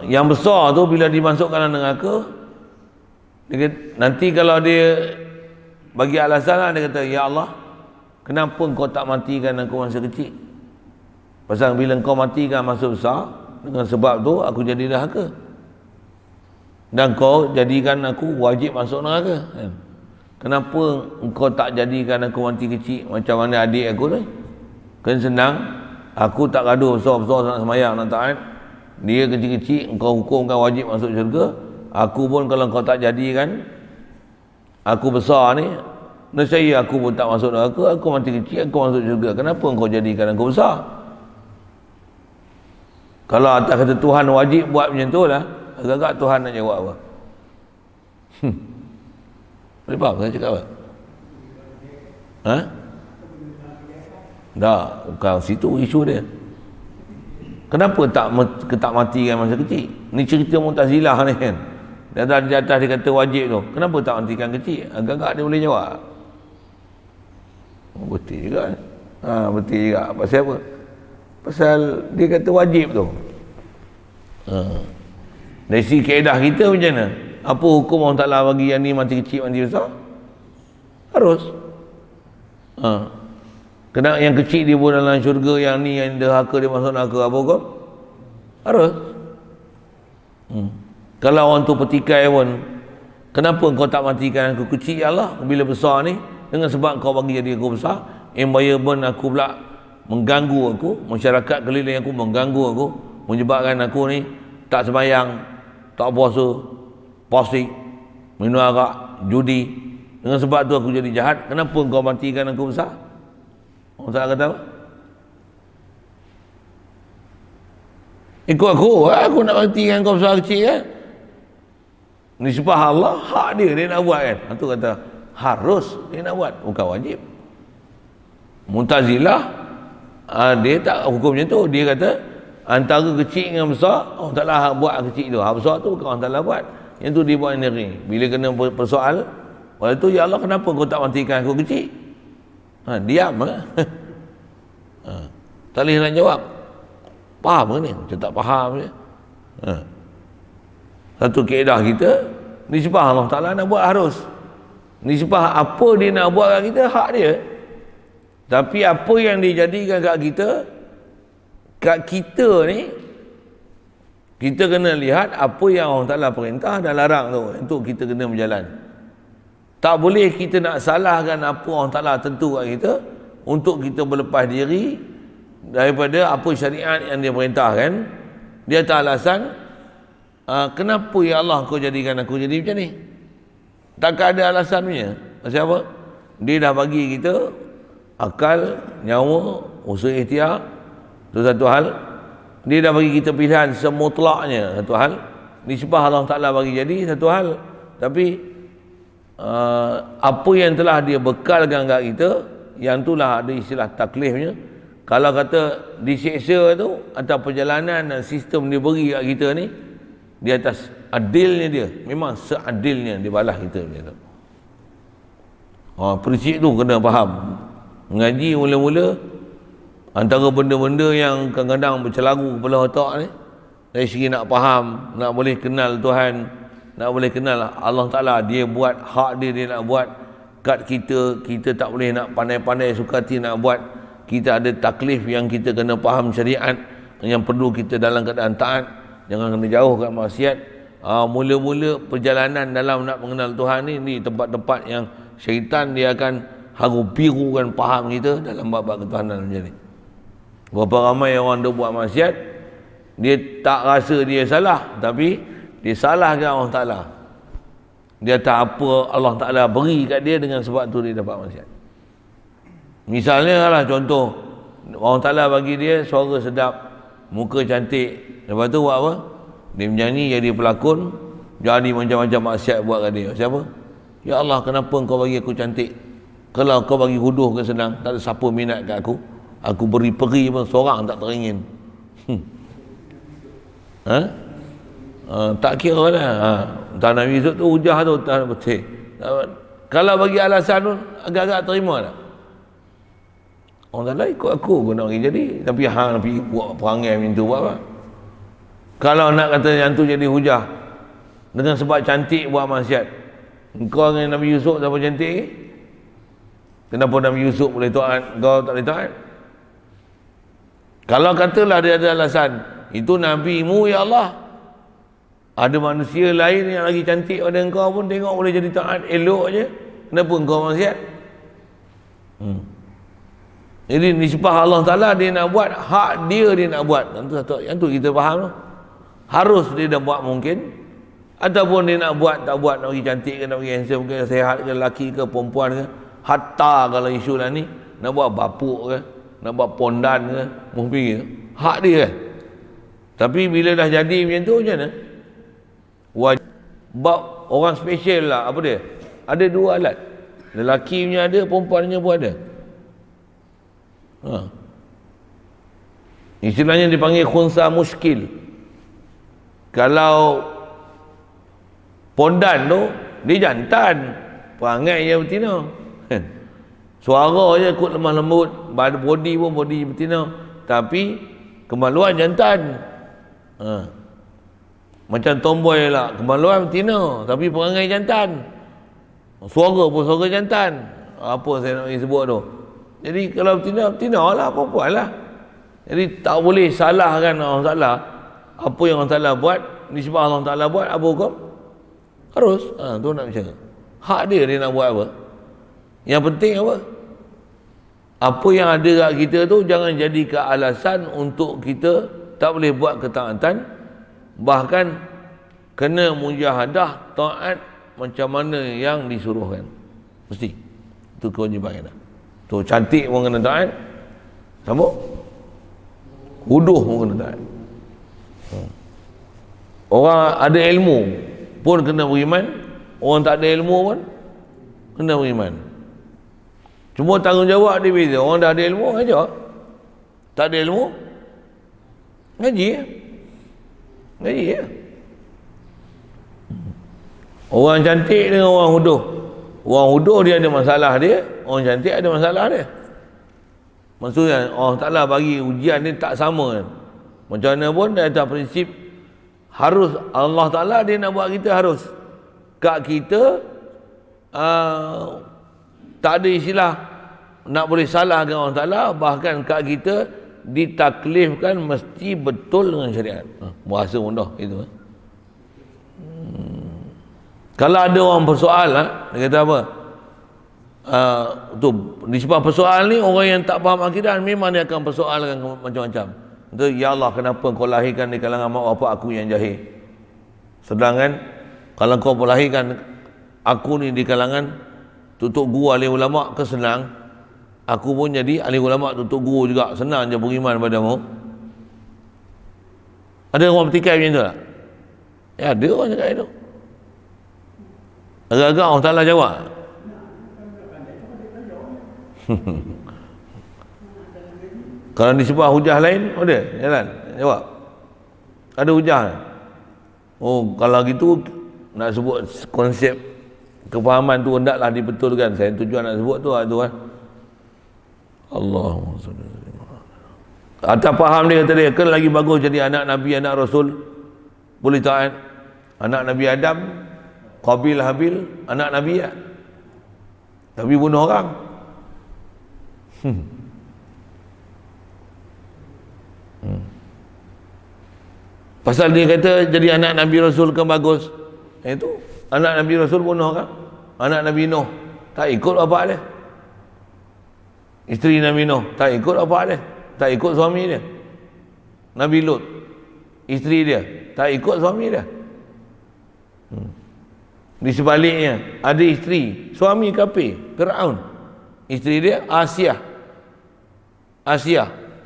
yang besar tu bila dimasukkan dalam neraka, dia kata, nanti kalau dia bagi alasan, dia kata, ya Allah, kenapa kau tak matikan aku masa kecil? Pasal bila kau matikan masa besar, dengan sebab tu aku jadi derhaka, dan kau jadikan aku wajib masuk neraka. Kenapa engkau tak jadikan aku mati kecil macam mana adik aku ni? Kan senang, aku tak gaduh besar-besar nak semayang, nak taat. Dia kecil-kecil, engkau hukumkan wajib masuk syurga. Aku pun kalau engkau tak jadikan aku besar ni, nescaya aku pun tak masuk neraka. Aku mati kecil, aku masuk syurga. Kenapa engkau jadikan aku besar? Kalau atas kata Tuhan wajib buat macam tu lah, agak-agak Tuhan nak jawab apa? Boleh faham saya cakap apa? Tak, bukan situ isu dia. Kenapa tak matikan masa kecil? Ni cerita Mu'tazilah ni kan. Di atas dia kata wajib tu. Kenapa tak matikan kecil? Agak-agak dia boleh jawab. Betul juga. Betul juga. Pasal apa? Pasal dia kata wajib tu. Dari segi kaedah kita macam mana? Apa hukum Allah Ta'ala bagi yang ni mati kecil, mati besar? Harus. Kena yang kecil dia pun dalam syurga, yang ni yang derhaka dia masuk neraka, apa hukum? Harus. Kalau orang tu petikai pun, kenapa kau tak matikan aku kecil, ya Allah, bila besar ni? Dengan sebab kau bagi jadi aku besar, environment aku pula mengganggu aku, masyarakat keliling aku mengganggu aku, menyebabkan aku ni tak sembahyang, tak puasa, posting, minum arak, judi. Dengan sebab tu aku jadi jahat. Kenapa kau matikan aku besar? Orang tak kata apa? Ikut aku nak matikan kau besar kecil kan? Nisbah Allah, hak dia nak buat kan? Itu kata harus dia nak buat, bukan wajib. Mu'tazilah dia tak hukum macam tu. Dia kata antara kecil dengan besar, Allah Ta'ala buat kecil tu, hak besar tu bukan Allah Ta'ala buat, yang tu dia buat sendiri. Bila kena persoal, waktu tu, ya Allah, kenapa kau tak matikan aku kecil? Diam lah. Tak boleh nak jawab. Faham ke ni? Macam tak faham je. Satu kaedah kita, nisbah Allah Ta'ala nak buat harus. Nisbah apa dia nak buat kat kita, hak dia. Tapi apa yang dia jadikan kat kita ni, kita kena lihat apa yang Allah Ta'ala perintah dan larang tu. Untuk kita kena berjalan. Tak boleh kita nak salahkan apa Allah Ta'ala tentu kat kita, untuk kita berlepas diri daripada apa syariat yang dia perintahkan. Dia tak alasan, kenapa ya Allah kau jadikan aku jadi macam ni? Takkan ada alasan punya. Pasal apa? Dia dah bagi kita akal, nyawa, usaha ikhtiar, itu satu hal. Dia dah bagi kita pilihan semutlaknya, satu hal. Nisbah Allah Ta'ala bagi jadi, satu hal. Tapi apa yang telah dia bekalkan kat kita, yang itulah ada istilah taklifnya. Kalau kata diseksa tu, atau perjalanan dan sistem dia beri kat kita ni, di atas adilnya dia, memang seadilnya dia balas kita macam tu. Prinsip tu kena faham. Mengaji mula-mula, antara benda-benda yang kadang-kadang bercelaru kepala otak ni, dari segi nak faham, nak boleh kenal Tuhan, nak boleh kenal Allah Ta'ala, dia buat hak dia nak buat kat kita. Kita tak boleh nak pandai-pandai suka hati nak buat. Kita ada taklif yang kita kena faham syariat, yang perlu kita dalam keadaan taat, jangan kena jauh kat maksiat. Mula-mula perjalanan dalam nak mengenal Tuhan ni tempat-tempat yang syaitan dia akan haru birukan faham kita dalam bab-bab ketuhanan macam ni. Berapa ramai orang dia buat maksiat, dia tak rasa dia salah, tapi dia salahkan Allah Ta'ala. Dia tak apa Allah Ta'ala beri kat dia, dengan sebab tu dia dapat maksiat. Misalnya lah contoh, Allah Ta'ala bagi dia suara sedap, muka cantik, lepas tu buat apa? Dia menyanyi jadi pelakon, jadi macam-macam maksiat buat kat dia. Siapa? Ya Allah, kenapa kau bagi aku cantik? Kalau kau bagi huduh ke senang, tak ada siapa minat kat aku. Aku beri peri pun seorang tak teringin. Tak kira lah. Tak Nabi Yusuf tu hujah tu tak betul. Kalau bagi alasan tu agak-agak terima tak? Orang tak ikut aku pun nak pergi jadi. Tapi nak pergi buat perangai macam tu buat apa? Kalau nak kata yang tu jadi hujah, dengan sebab cantik buat maksiat, engkau dengan Nabi Yusuf siapa cantik? Kenapa Nabi Yusuf boleh taat, kau tak boleh taat? Kalau katalah dia ada alasan, itu Nabi-Mu ya Allah, ada manusia lain yang lagi cantik pada engkau pun tengok boleh jadi taat elok je, kenapa engkau maksiat? Jadi nisbah Allah Ta'ala dia nak buat, hak dia nak buat. Yang tu kita faham tu. Harus dia dah buat mungkin, ataupun dia nak buat tak buat, nak pergi cantik ke, nak pergi handsome ke, sehat ke, lelaki ke, perempuan ke, hatta kalau isu lah ni nak buat bapuk ke, nak buat pondan ke, mungkin gitu. Hak dia kan. Tapi bila dah jadi macam tu macam mana? Bab orang special lah, apa dia? Ada dua alat. Lelaki punya ada, perempuan punya pun ada. Istilahnya dipanggil khunsa muskil. Kalau pondan tu dia jantan, perangai je betina. Suara je kot lemah lembut, body pun body betina, tapi kemaluan jantan. Macam tomboy lah, kemaluan betina tapi perangai jantan. Suara pun suara jantan. Apa saya nak sebut tu? Jadi kalau betina lah, perempuan lah. Jadi tak boleh salahkan orang Ta'ala. Apa yang orang Ta'ala buat, nisbah Allah Ta'ala buat, apa hukum? Harus. Tu nak bicara. Hak dia nak buat apa. Yang penting apa? Apa yang ada kat kita tu jangan jadikan alasan untuk kita tak boleh buat ketaatan. Bahkan kena mujahadah taat macam mana yang disuruhkan. Mesti. Itu kewajiban kita. Tu cantik pun kena taat. Sambung. Wuduh pun kena taat. Orang ada ilmu pun kena beriman. Orang tak ada ilmu pun kena beriman. Cuma tanggungjawab dia beza. Orang dah ada ilmu, ajar. Tak ada ilmu, ngaji. Ngaji ya. Orang cantik dengan orang huduh. Orang huduh dia ada masalah dia, orang cantik ada masalah dia. Maksudnya Allah Ta'ala bagi ujian dia tak sama kan. Macam mana pun dia atas prinsip harus Allah Ta'ala dia nak buat kita harus. Kat kita tak ada istilah nak boleh salahkan Allah Ta'ala. Bahkan kat kita ditaklifkan mesti betul dengan syariat. Bahasa mudah itu. Kalau ada orang persoal dia kata apa? Tu disebab persoal ni orang yang tak faham akidah memang dia akan persoalkan macam-macam. Itu ya Allah, kenapa kau lahirkan di kalangan mak bapak aku yang jahil? Sedangkan kalau kau melahirkan aku ni di kalangan tutup guru ahli ulama, ke senang aku pun jadi ahli ulama tutup guru juga, senang je beriman padamu. Ada orang bertikai macam tu tak? Ya ada orang cakap itu. Agak-agak Allah Ta'ala jawab. Kalau disebut hujah lain, ada jalan jawab. Ada hujah. Oh, kalau gitu nak sebut konsep kefahaman tu hendaklah dibetulkan. Saya tujuan nak sebut tu kan. Allahumma salli alaihi wasallam. Atas faham dia kata dia, kan lagi bagus jadi anak Nabi, anak Rasul. Boleh taat. Anak Nabi Adam, Qabil Habil, anak Nabi ya. Tapi bunuh orang. Pasal dia kata jadi anak Nabi Rasul kan bagus. Itu anak Nabi Rasul bunuh orang. Anak Nabi Nuh tak ikut bapak dia. Isteri Nabi Nuh tak ikut bapak dia, tak ikut suami dia. Nabi Lut, isteri dia tak ikut suami dia. Di sebaliknya ada isteri suami kafir, Firaun. Isteri dia Asia,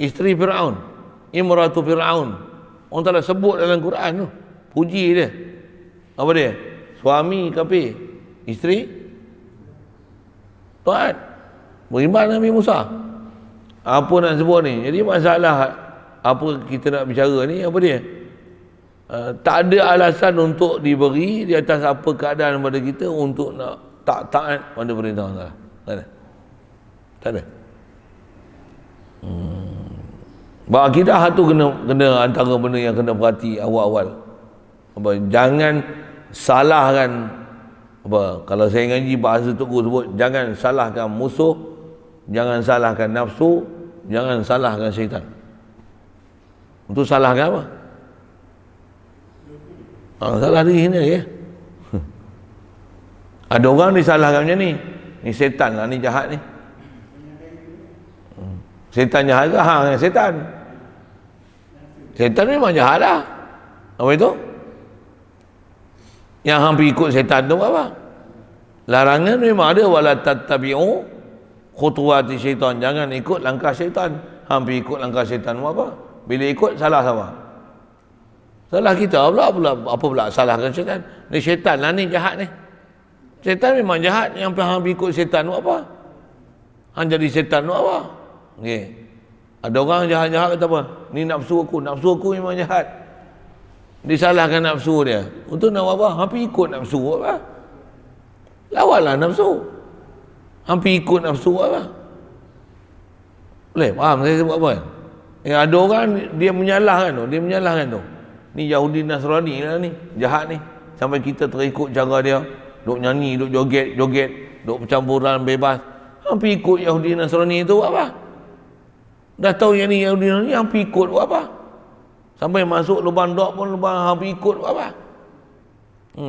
isteri Firaun, Imratu Firaun. Orang Ta'ala sebut dalam Quran tu, puji dia. Apa dia? Suami kafir, isteri taat, beriman Nabi Musa. Apa nak sebut ni? Jadi masalah apa kita nak bicara ni, apa dia? Tak ada alasan untuk diberi di atas apa keadaan pada kita untuk nak tak taat pada perintah Allah. Tak ada. Tak ada. Bahawa akidah tu kena antara benda yang kena perhati awal-awal. Jangan salahkan kalau saya ngaji bahasa Tuku sebut, jangan salahkan musuh, jangan salahkan nafsu, jangan salahkan syaitan. Untuk salahkan apa? Salah diri ni ya. Ada orang disalahkan macam ni. Ni setan lah, ni jahat ni. Setan jahat ke? Setan. Setan memang jahat lah. Apa itu? Yang hampir ikut setan tu apa? Larangan memang ada, wala tattabi'u khutuwati syaitan. Jangan ikut langkah syaitan. Hampir ikut langkah syaitan apa? Bila ikut salah siapa? Salah kita pula, apa pula salahkan syaitan? Ni syaitan lah ni jahat ni. Syaitan memang jahat. Yang hampir ikut syaitan tu apa? Hang jadi syaitan tu apa? Okay. Ada orang jahat-jahat kata apa? Ni nafsu aku memang jahat. Disalahkan nafsu dia. Untuk nak apa? Hampir ikut nafsu apa? Lawanlah nafsu. Hampir ikut nafsu apa? Boleh faham saya sebut apa? Ada orang dia menyalahkan tu. Ni Yahudi Nasrani lah ni, jahat ni. Sampai kita terikut cara dia, duk nyanyi, duk joget, duk percampuran bebas. Hampir ikut Yahudi Nasrani tu apa? Dah tahu yang ni Yahudi Nasrani, hampir ikut apa? Sampai masuk lubang dok pun hampir ikut apa?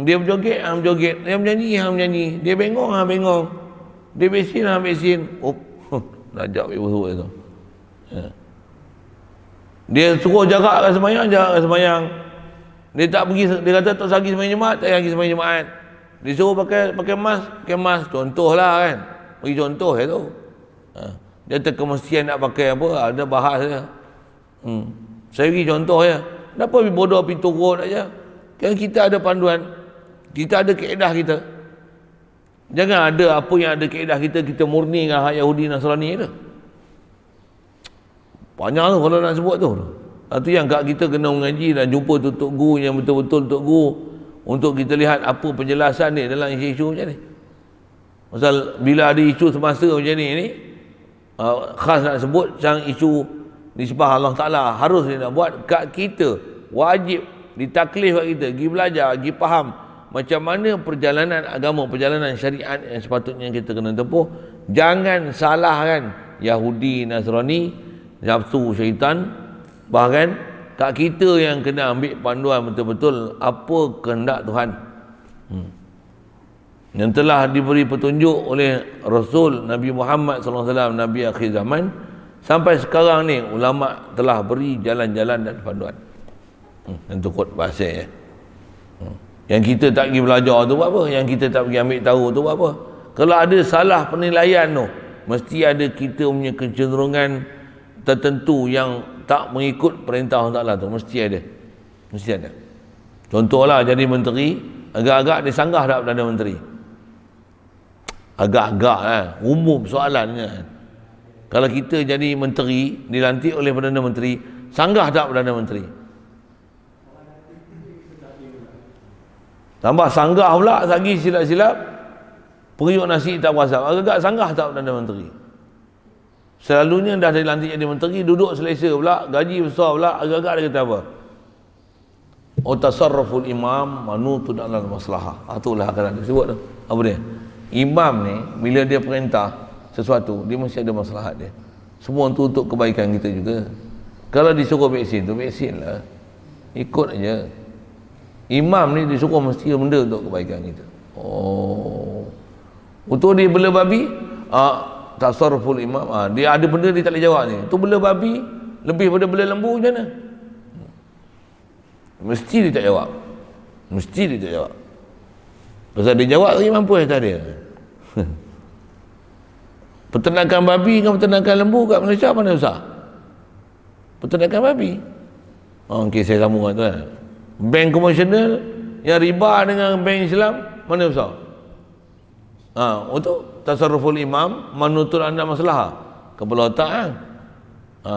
Dia berjoget, berjoget. Dia menyanyi, Dia bengong, bengong. Dia besin. Dah jauh ibu tu. Dia suruh jarakkan sembahyang. Dia tak pergi, dia kata tak sagi sembahyang jemaat, tak pergi sembahyang jemaat. Dia suruh pakai mask, contohlah kan. Bagi contoh tu. Dia kemestian nak pakai apa, ada bahas dia. Saya bagi contoh je. Kenapa bodoh pergi turun aja? Kan kita ada panduan, kita ada kaedah kita. Jangan ada apa yang ada kaedah kita murni dengan hak Yahudi Nasrani tu. Banyak tu kalau nak sebut tu. Itu yang kat kita kena mengaji dan jumpa Tok Guru yang betul-betul Tok Guru untuk kita lihat apa penjelasan dia dalam isu-isu macam ni. Pasal bila ada isu semasa macam ni khas nak sebut tentang isu nisbah Allah Ta'ala, harus dia nak buat kat kita, wajib ditaklif kat kita, pergi belajar, pergi faham macam mana perjalanan agama, perjalanan syariat yang sepatutnya kita kena tempuh. Jangan salahkan Yahudi Nasrani, nafsu syaitan. Bahkan kat kita yang kena ambil panduan betul-betul apa kehendak Tuhan yang telah diberi petunjuk oleh Rasul Nabi Muhammad SAW, Nabi akhir zaman. Sampai sekarang ni ulama telah beri jalan-jalan dan panduan. Tentu kot bahasa ya. Yang kita tak pergi belajar tu buat apa? Yang kita tak pergi ambil tahu tu buat apa? Kalau ada salah penilaian tu, mesti ada kita punya kecenderungan tertentu yang tak mengikut perintah Allah Ta'ala tu. Mesti ada. Contohlah jadi menteri, agak-agak disanggah tak Perdana Menteri? Agak-agak umum soalannya. Kalau kita jadi menteri, dilantik oleh Perdana Menteri, sanggah tak Perdana Menteri? Tambah sanggah pula, lagi silap-silap, periuk nasi tak berasap. Agak-agak sanggah tak Perdana Menteri? Selalunya dah dilantik jadi menteri, duduk selesa pula, gaji besar pula, agak-agak dia kata apa? Tasarruful imam manutun alal maslahah. Itulah akan ada sebut tu. Apa dia? Imam ni bila dia perintah sesuatu, dia mesti ada maslahat dia. Semua tu untuk kebaikan kita juga. Kalau disuruh vaksin tu, vaksin lah. Ikut aja. Imam ni disuruh mesti benda untuk kebaikan kita. Untuk dia bela babi, tasarruful imam, dia ada benda dia tak boleh jawab ni. Tu bela babi lebih pada bela lembu macam mana? Mesti dia tak jawab. Pasal dia jawab lagi mampu tak dia. Peternakan babi dengan peternakan lembu kat Malaysia mana besar? Peternakan babi. Okey, saya sambung tu kan. Bank komersial yang riba dengan bank Islam mana besar? Untuk tasarruful imam manutul anda masalah. Kepala otak kan.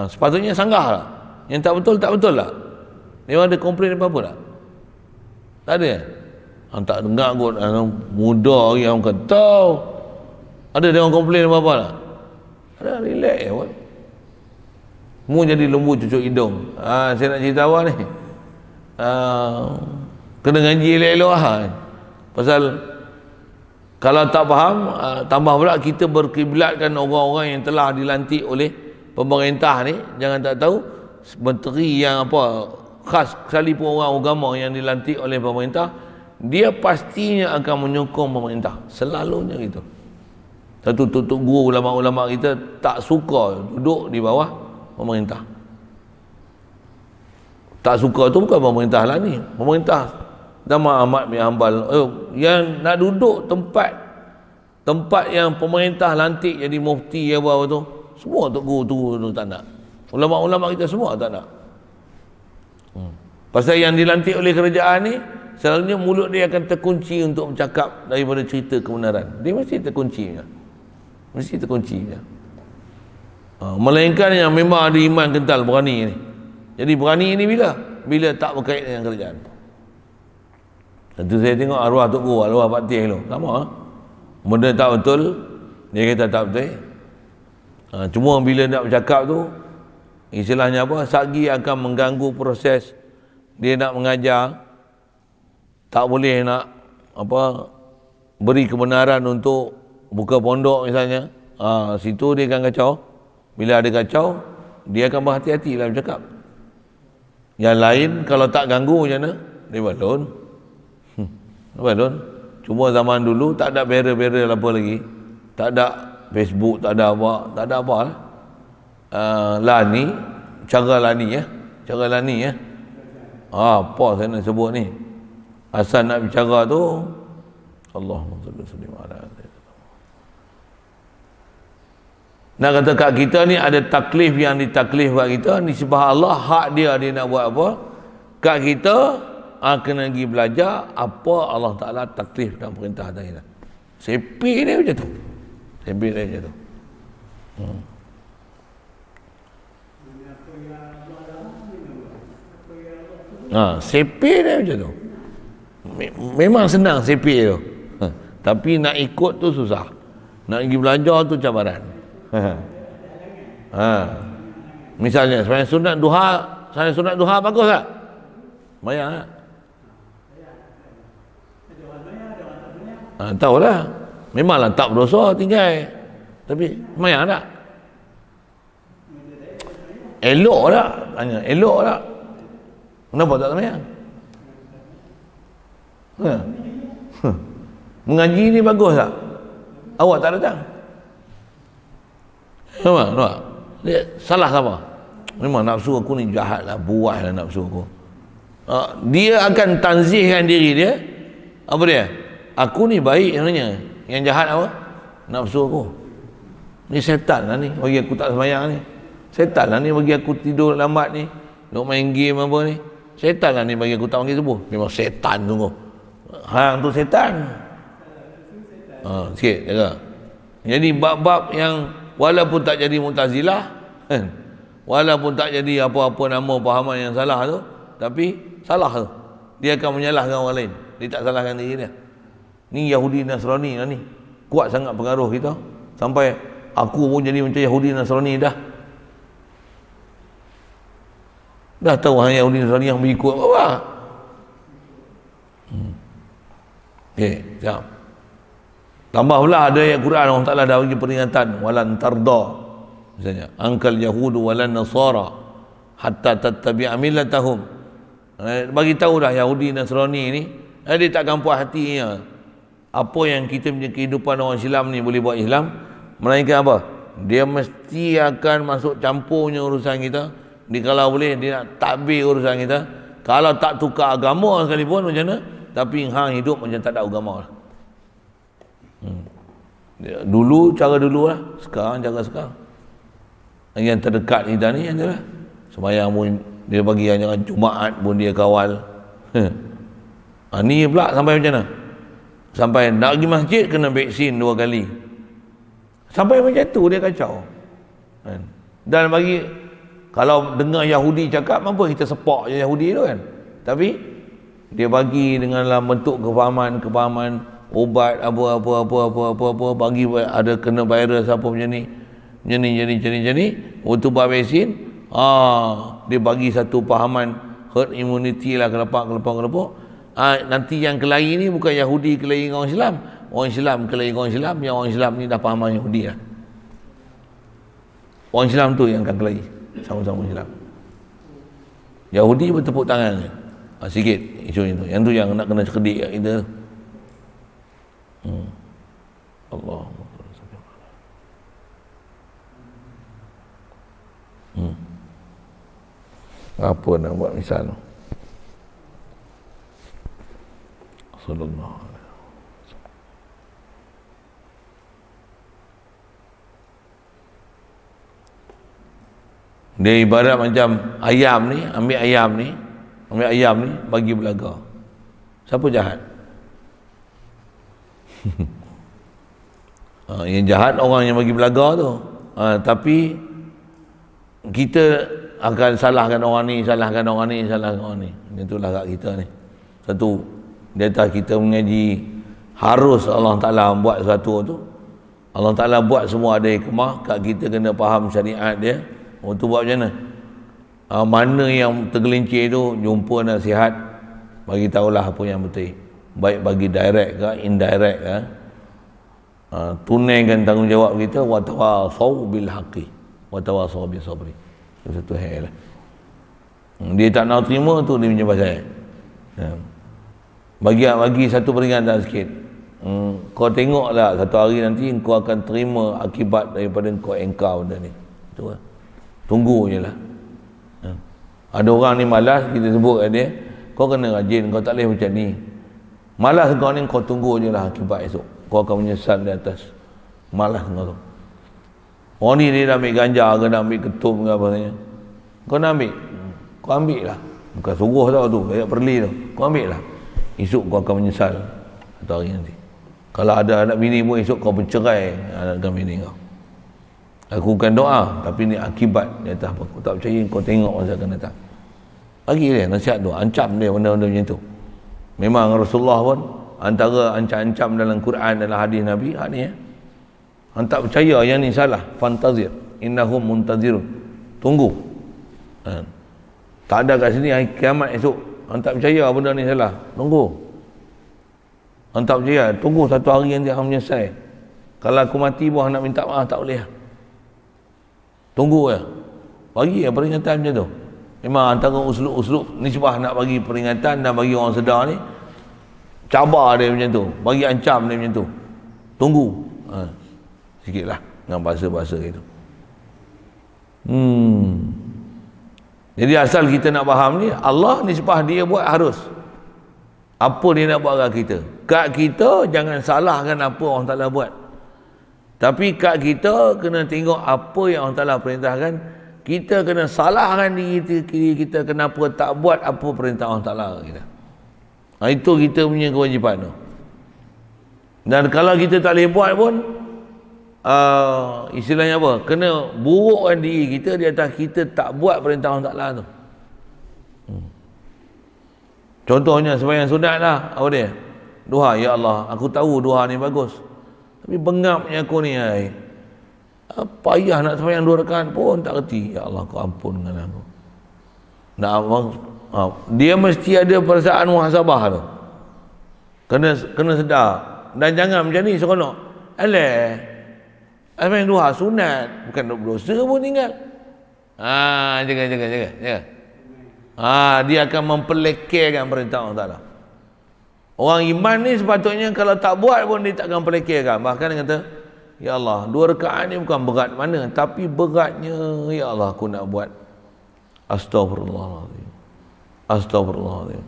Sepatutnya sanggah lah. Yang tak betul lah. Dia ada komplain apa-apa tak? Tak ada. Tak dengar kot. Muda lagi orang kata. Ada dia orang komplain apa-apa tak? Ada, relax je kot. Mu jadi lembu cucuk hidung. Saya nak cerita awal ni. Kena ngaji elok-elok kan. Pasal kalau tak faham, tambah pula kita berkiblatkan orang-orang yang telah dilantik oleh pemerintah ni. Jangan tak tahu menteri yang apa khas sekalipun orang agama yang dilantik oleh pemerintah, dia pastinya akan menyokong pemerintah. Selalunya gitu. Satu tutup guru ulama-ulama kita tak suka duduk di bawah pemerintah. Tak suka tu bukan pemerintah lah ni. Pemerintah Dama Ahmad bin Hanbal yang nak duduk tempat yang pemerintah lantik jadi mufti apa tu, semua tok guru tu tak nak. Ulama-ulama kita semua tak nak. Pasal yang dilantik oleh kerajaan ni selalunya mulut dia akan terkunci untuk bercakap daripada cerita kebenaran. Dia mesti terkunci. Melainkan yang memang ada iman kental, berani ni. Jadi berani ni bila tak berkait dengan kerajaan. Tentu saya tengok arwah Tok Guru, arwah Pak Tih tu sama. Benda tak betul, dia kata tak betul. Cuma bila nak bercakap tu, istilahnya apa, sagi akan mengganggu proses dia nak mengajar, tak boleh nak apa beri kebenaran untuk buka pondok misalnya. Situ dia akan kacau. Bila ada kacau, dia akan berhati-hati dalam bercakap. Yang lain kalau tak ganggu macam mana? Dia balon. Balon. Cuma zaman dulu tak ada barrier apa lagi. Tak ada Facebook, tak ada apa lah. Lani, cara lani ya. Cara lani ya. Apa saya nak sebut ni? Asal nak bicara tu Allahumma salli ala nak kata kat kita ni ada taklif yang ditaklif buat kita, nisbah Allah, hak dia nak buat apa. Kat kita kena pergi belajar apa Allah Ta'ala taklif dan perintah kita. Sepi dia macam tu. Sepi dia macam tu. Sepi dia macam tu. Memang senang sepi tu. Tapi nak ikut tu susah. Nak pergi belajar tu cabaran. Misalnya sembahyang sunat duha bagus tak? Bayang tak? Tahulah. Memanglah tak berdosa tinggal. Tapi bayang tak? Elok tak? Tanya, elok tak? Kenapa tak sembahyang? Mengaji ni bagus tak? Awak tak datang? Nampak? Dia salah siapa? Memang nafsu aku ni jahat lah, buah lah nafsu aku. Dia akan tanzihkan diri dia. Apa dia? Aku ni baik sebenarnya. Yang jahat apa? Nafsu aku. Ni setan lah ni bagi aku tak sembahyang ni. Setan lah ni bagi aku tidur lambat ni, nak main game apa ni. Setan lah ni bagi aku tak panggil subuh. Memang setan sungguh. Hang tu setan. Sikit jaga. Jadi bab-bab yang walaupun tak jadi Mu'tazilah, walaupun tak jadi apa-apa nama pahaman yang salah tu, tapi salah tu. Dia akan menyalahkan orang lain. Dia tak salahkan diri dia. Ni Yahudi Nasrani lah ni. Kuat sangat pengaruh kita. Sampai aku pun jadi macam Yahudi Nasrani dah. Dah tahu orang Yahudi Nasrani yang mengikut apa? Okey, jap. Tambah pula ada ayat Quran Allah Ta'ala dah bagi peringatan walan tarda misalnya angkal yahudu walan nasara hatta tattabi'a millatahum. Bagi tahu dah Yahudi Nasrani ni dia takkan puas hatinya apa yang kita punya kehidupan orang Islam ni boleh buat Islam, melainkan apa? Dia mesti akan masuk campurnya urusan kita. Kalau boleh dia nak takbir urusan kita. Kalau tak tukar agama sekalipun macam mana, tapi hang hidup macam tak ada agama lah. Dulu cara dulu lah, sekarang cara sekarang. Yang terdekat kita ni adalah sembahyang pun dia bagi jangan Jumaat pun dia kawal. Ni pula sampai macam mana? Sampai nak pergi masjid kena vaksin 2 kali. Sampai macam tu dia kacau. Dan bagi kalau dengar Yahudi cakap apa kita sepak je Yahudi tu kan. Tapi dia bagi dengan dalam bentuk kefahaman ubat apa bagi ada kena virus apa macam ni waktu buat vaksin dia bagi satu pahaman herd immunity lah kelepak nanti yang kelahi ni bukan Yahudi kelahi orang Islam kelahi orang Islam, yang orang Islam ni dah pahaman Yahudi lah. Orang Islam tu yang akan kelahi sama-sama Islam. Yahudi bertepuk tangan sikit isu itu, yang tu yang nak kena cerdik kat kita. Allah apa nak buat misal tu? Sallallahu alaihi wasallam. Dia ibarat macam ayam ni, ambil ayam ni bagi belaga. Siapa jahat? Yang jahat orang yang bagi belaga tu. Tapi kita akan salahkan orang ni, salahkan orang ni, salahkan orang ni. Itulah kat kita ni. Satu, di atas kita mengaji, harus Allah Ta'ala buat sesuatu tu. Allah Ta'ala buat semua ada hikmah, kat kita kena faham syariat dia. Untuk buat macam mana? Mana yang tergelincir tu, jumpa nasihat, bagi tahulah apa yang betul. Baik bagi direct ke, indirect ke. Tunaikan tanggungjawab kita, wa tawasau bil haqqi wa tawasau bis sabri. Itu satu hal lah. Dia tak nak terima tu dia punya pasal. Bagi satu peringatan sikit. Kau tengoklah satu hari nanti kau akan terima akibat daripada kau engkau benda ni. Itu lah. Tunggu je lah. Ada orang ni malas, kita sebut kat dia, kau kena rajin, kau tak boleh macam ni. Malas kau ni, kau tunggu je lah akibat esok. Kau akan menyesal di atas. Malas kau tu. Orang ni dia nak ambil ganja ke, nak ambil ketum ke apa tanya. Kau nak ambil? Kau ambil lah. Bukan suruh tau tu, kayak perli tu. Kau ambil lah. Esok kau akan menyesal satu hari nanti. Kalau ada anak bini pun esok kau bercerai dengan bini kau. Lakukan doa, tapi ni akibat di atas apa. Kau tak percaya, kau tengok masa akan datang. Bagi dia nasihat tu, ancam dia benda-benda macam tu. Memang Rasulullah pun antara ancam-ancam dalam Quran, dalam hadis Nabi, hak ni ya. Hang tak percaya yang ni salah, fantazir, innahum muntazirun. Tunggu. Tak ada kat sini hari kiamat esok. Hang tak percaya benda ni salah, tunggu. Hang tak percaya, tunggu satu hari nanti hang menyesal. Kalau aku mati pun hang nak minta maaf tak boleh. Tunggu ya. Bagi ya peringatan macam tu. Memang antara uslub-uslub nisbah nak bagi peringatan dan bagi orang sedar ni, cabar dia macam tu, bagi ancam dia macam tu. Tunggu. Sikitlah dengan bahasa-bahasa itu. Jadi asal kita nak faham ni, Allah nisbah dia buat harus. Apa dia nak buat kat kita? Kat kita jangan salahkan apa orang Ta'ala buat. Tapi kat kita kena tengok apa yang Allah Ta'ala perintahkan. Kita kena salahkan diri kita kenapa tak buat apa perintah Allah Ta'ala kita. Itu kita punya kewajipan tu. Dan kalau kita tak boleh buat pun, istilahnya apa? Kena burukkan diri kita di atas kita tak buat perintah Allah Ta'ala tu. Contohnya sembahyang sunat lah. Apa dia? Duha, ya Allah, aku tahu duha ni bagus. Tapi bengapnya aku ni, payah nak sembahyang 2 rakaat pun tak reti. Ya Allah, kau ampunkan aku. Dia mesti ada perasaan muhasabah tu. Kena sedar. Dan jangan macam ni seronok. Alah, sembahyang duha sunat, bukan dosa pun tinggal. Jaga. Dia akan mempelekerkan perintah Allah Ta'ala. Orang iman ni sepatutnya kalau tak buat pun dia tak akan pelekerkan. Bahkan dia kata, ya Allah, 2 rakaat ni bukan berat mana, tapi beratnya, ya Allah, aku nak buat. Astagfirullahaladzim. Astagfirullahaladzim.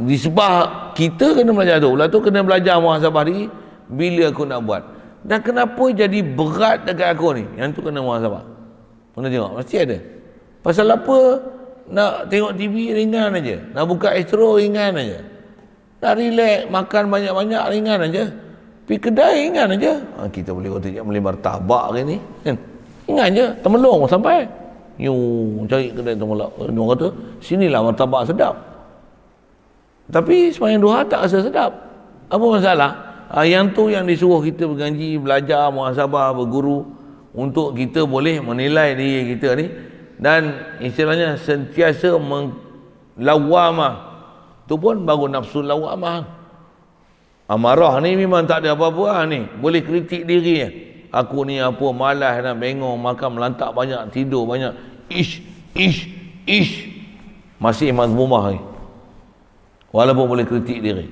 Disebab kita kena belajar tu. Lepas tu kena belajar muhasabah diri bila aku nak buat. Dan kenapa jadi berat dekat aku ni? Yang tu kena muhasabah. Kena tengok, mesti ada. Pasal apa? Nak tengok TV ringan aja. Nak buka Astro ringan aja. Nak relax, makan banyak-banyak ringan aja. Pergi kedai ringan aja. Kita boleh kata beli martabak hari ni kan. Ringan aja, Temelong sampai. Cari kedai Temelong. Dia kata, sinilah martabak sedap. Tapi sembahyang duha tak rasa sedap. Apa masalah? Yang tu yang disuruh kita bergaji, belajar, muhasabah, berguru untuk kita boleh menilai diri kita ni dan istilahnya sentiasa melawamah. Tu pun baru nafsu lawamah. Amarah ni memang tak ada apa-apa ni. Boleh kritik diri. Aku ni apa, malas nak bengong, makan melantak banyak, tidur banyak. Ish. Masih mazmumah ni. Walaupun boleh kritik diri.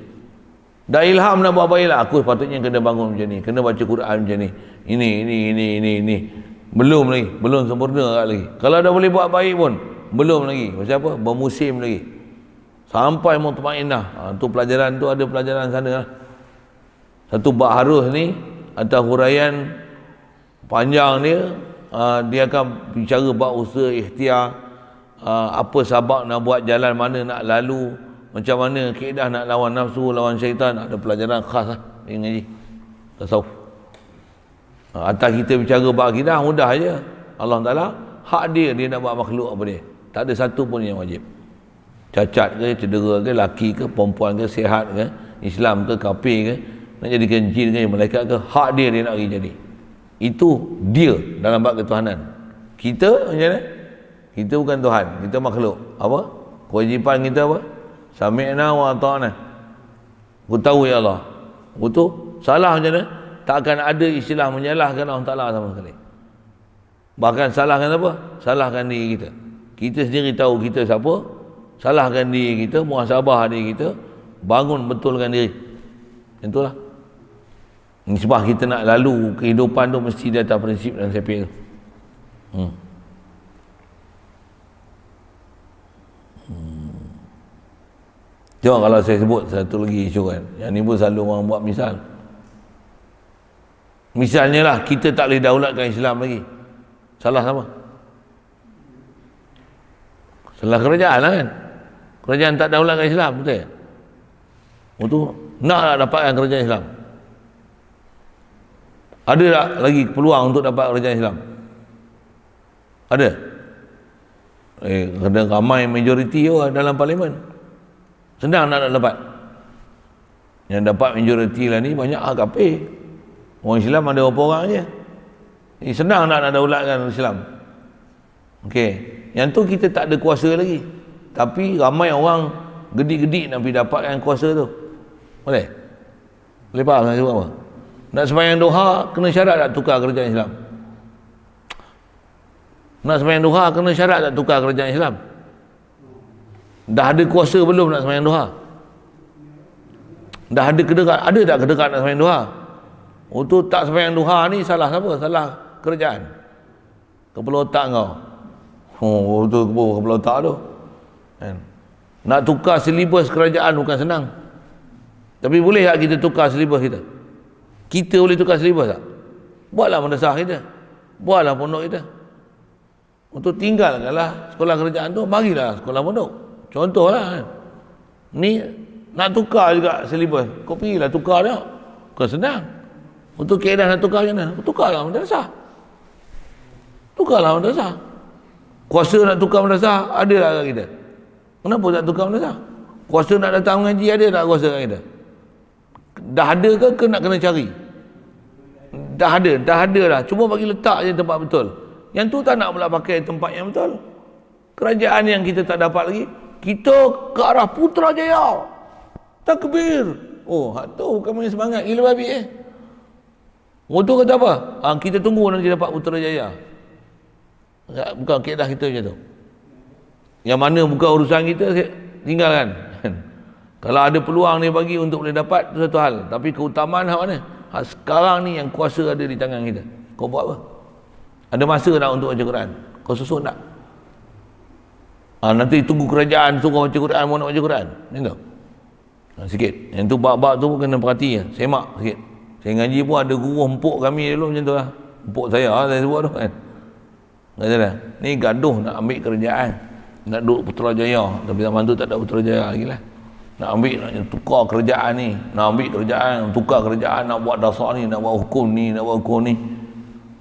Dah ilham nak buat baiklah. Aku sepatutnya kena bangun macam ni. Kena baca Quran macam ni. Ini. Belum lagi. Belum sempurna lagi. Kalau dah boleh buat baik pun, belum lagi. Pasal apa? Bermusim lagi. Sampai mutmainnah. Tu pelajaran tu ada pelajaran sana lah. Satu bab harus ni atas huraian panjang dia, dia akan bicara bab usaha ikhtiar, apa sebab nak buat, jalan mana nak lalu, macam mana kaedah nak lawan nafsu, lawan syaitan. Ada pelajaran khas lah dia ngaji tasawuf. Atas kita bicara bab akidah mudah aja. Allah Ta'ala hak dia nak buat makhluk apa dia. Tak ada satu pun yang wajib. Cacat ke, cedera ke, laki ke, perempuan ke, sihat ke, Islam ke, kafir ke, nak jadikan jin ke, malaikat ke, hak dia nak pergi jadi. Itu dia dalam bab ketuhanan. Kita macam mana? Kita bukan Tuhan, kita makhluk. Apa? Kewajipan kita apa? Sami'na wa ata'na. Aku tahu ya Allah. Betul? Salah macam mana? Tak akan ada istilah menyalahkan Allah Ta'ala sama sekali. Bahkan salahkan apa? Salahkan diri kita. Kita sendiri tahu kita siapa. Salahkan diri kita, muhasabah diri kita, bangun betulkan diri. Itulah. Sebab kita nak lalu kehidupan tu mesti di atas prinsip dan sepik tu. Cuma kalau saya sebut satu lagi isu kan, yang ni pun selalu orang buat misal. Misalnya lah, kita tak boleh daulatkan Islam lagi. Salah sama? Salah kerajaan lah kan. Kerajaan tak daulatkan Islam, betul? Betul. Nak dapatkan kerajaan Islam. Ada tak lagi peluang untuk dapat kerajaan Islam? Ada? Kena ramai majoriti dalam parlimen. Senang nak dapat. Yang dapat majoriti lah ni banyak kafir. Orang Islam ada berapa orang je. Senang nak daulatkan Islam. Okey. Yang tu kita tak ada kuasa lagi. Tapi ramai orang gedik-gedik nak pergi dapatkan kuasa tu. Boleh? Boleh faham saya sebut apa? Nak sembahyang duha kena syarat tak tukar kerajaan Islam? Nak sembahyang duha kena syarat tak tukar kerajaan Islam? Dah ada kuasa belum nak sembahyang duha? Dah ada kedekat? Ada tak kedekat nak sembahyang duha? Untuk tak sembahyang duha ni salah siapa? Salah kerajaan. Kepala otak kau. Oh, tu kepala otak tu. Nak tukar silibus kerajaan bukan senang. Tapi boleh tak kita tukar silibus kita? Kita boleh tukar silibus tak? Buatlah madrasah kita. Buatlah pondok kita. Untuk tinggalkanlah sekolah kerajaan tu, bagilah sekolah pondok. Contohlah. Ni nak tukar juga silibus. Kau pergilah tukar dia. Bukan senang. Untuk keadaan nak tukar macam mana? Tukarlah madrasah. Tukarlah madrasah. Kuasa nak tukar madrasah ada tak kat kita? Kenapa tak tukar madrasah? Kuasa nak datang mengaji ada tak kuasa kat kita? Dah ada ke nak kena cari? Dah ada lah. Cuma bagi letak je tempat betul. Yang tu tak nak pula pakai tempat yang betul. Kerajaan yang kita tak dapat lagi, kita ke arah Putrajaya. Takbir. Oh, tu bukan main semangat gila babi Motor kata apa? Kita tunggu nanti dapat Putrajaya. Bukan keadaan kita macam tu. Yang mana bukan urusan kita, tinggalkan. Kalau ada peluang ni bagi untuk boleh dapat, itu satu hal. Tapi keutamaan hak mana? Sekarang ni yang kuasa ada di tangan kita. Kau buat apa? Ada masa tak untuk baca Quran? Kau susun tak? Nanti tunggu kerajaan suruh baca Quran, mau nak baca Quran. Macam tu. Sikit. Yang tu bab-bab tu kena perhati. Semak sikit. Saya ngaji pun ada guru empuk kami dulu macam tu lah. Empuk saya sebut tu kan. Kata dah, ni gaduh nak ambil kerajaan. Nak duduk Putrajaya. Tapi zaman tu tak ada Putrajaya lagi lah. Nak ambil, nak tukar kerajaan ni. Nak ambil kerajaan, tukar kerajaan, nak buat dasar ni, nak buat hukum ni, nak buat hukum ni.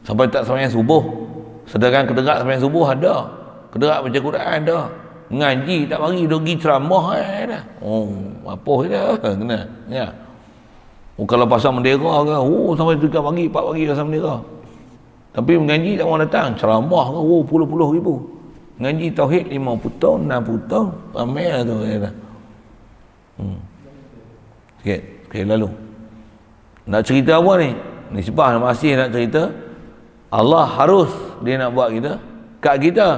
Sampai tak sembahyang subuh. Sedangkan kedekat sembahyang subuh ada. Kedekat baca Quran ada. Ngaji tak mari, duk pergi ceramah dah. Oh, apa dah. Kena. Ya. Kalau pasal mendera ke, sampai 3 pagi, 4 pagi pasal mendera. Tapi mengaji tak orang datang, ceramah ke, puluh-puluh ribu. Ngaji tauhid 50 tahun, 60 tahun, ramai lah tu. Sikit lalu. Nak cerita apa ni? Nisbah masih nak cerita. Allah harus dia nak buat kita, kat kita.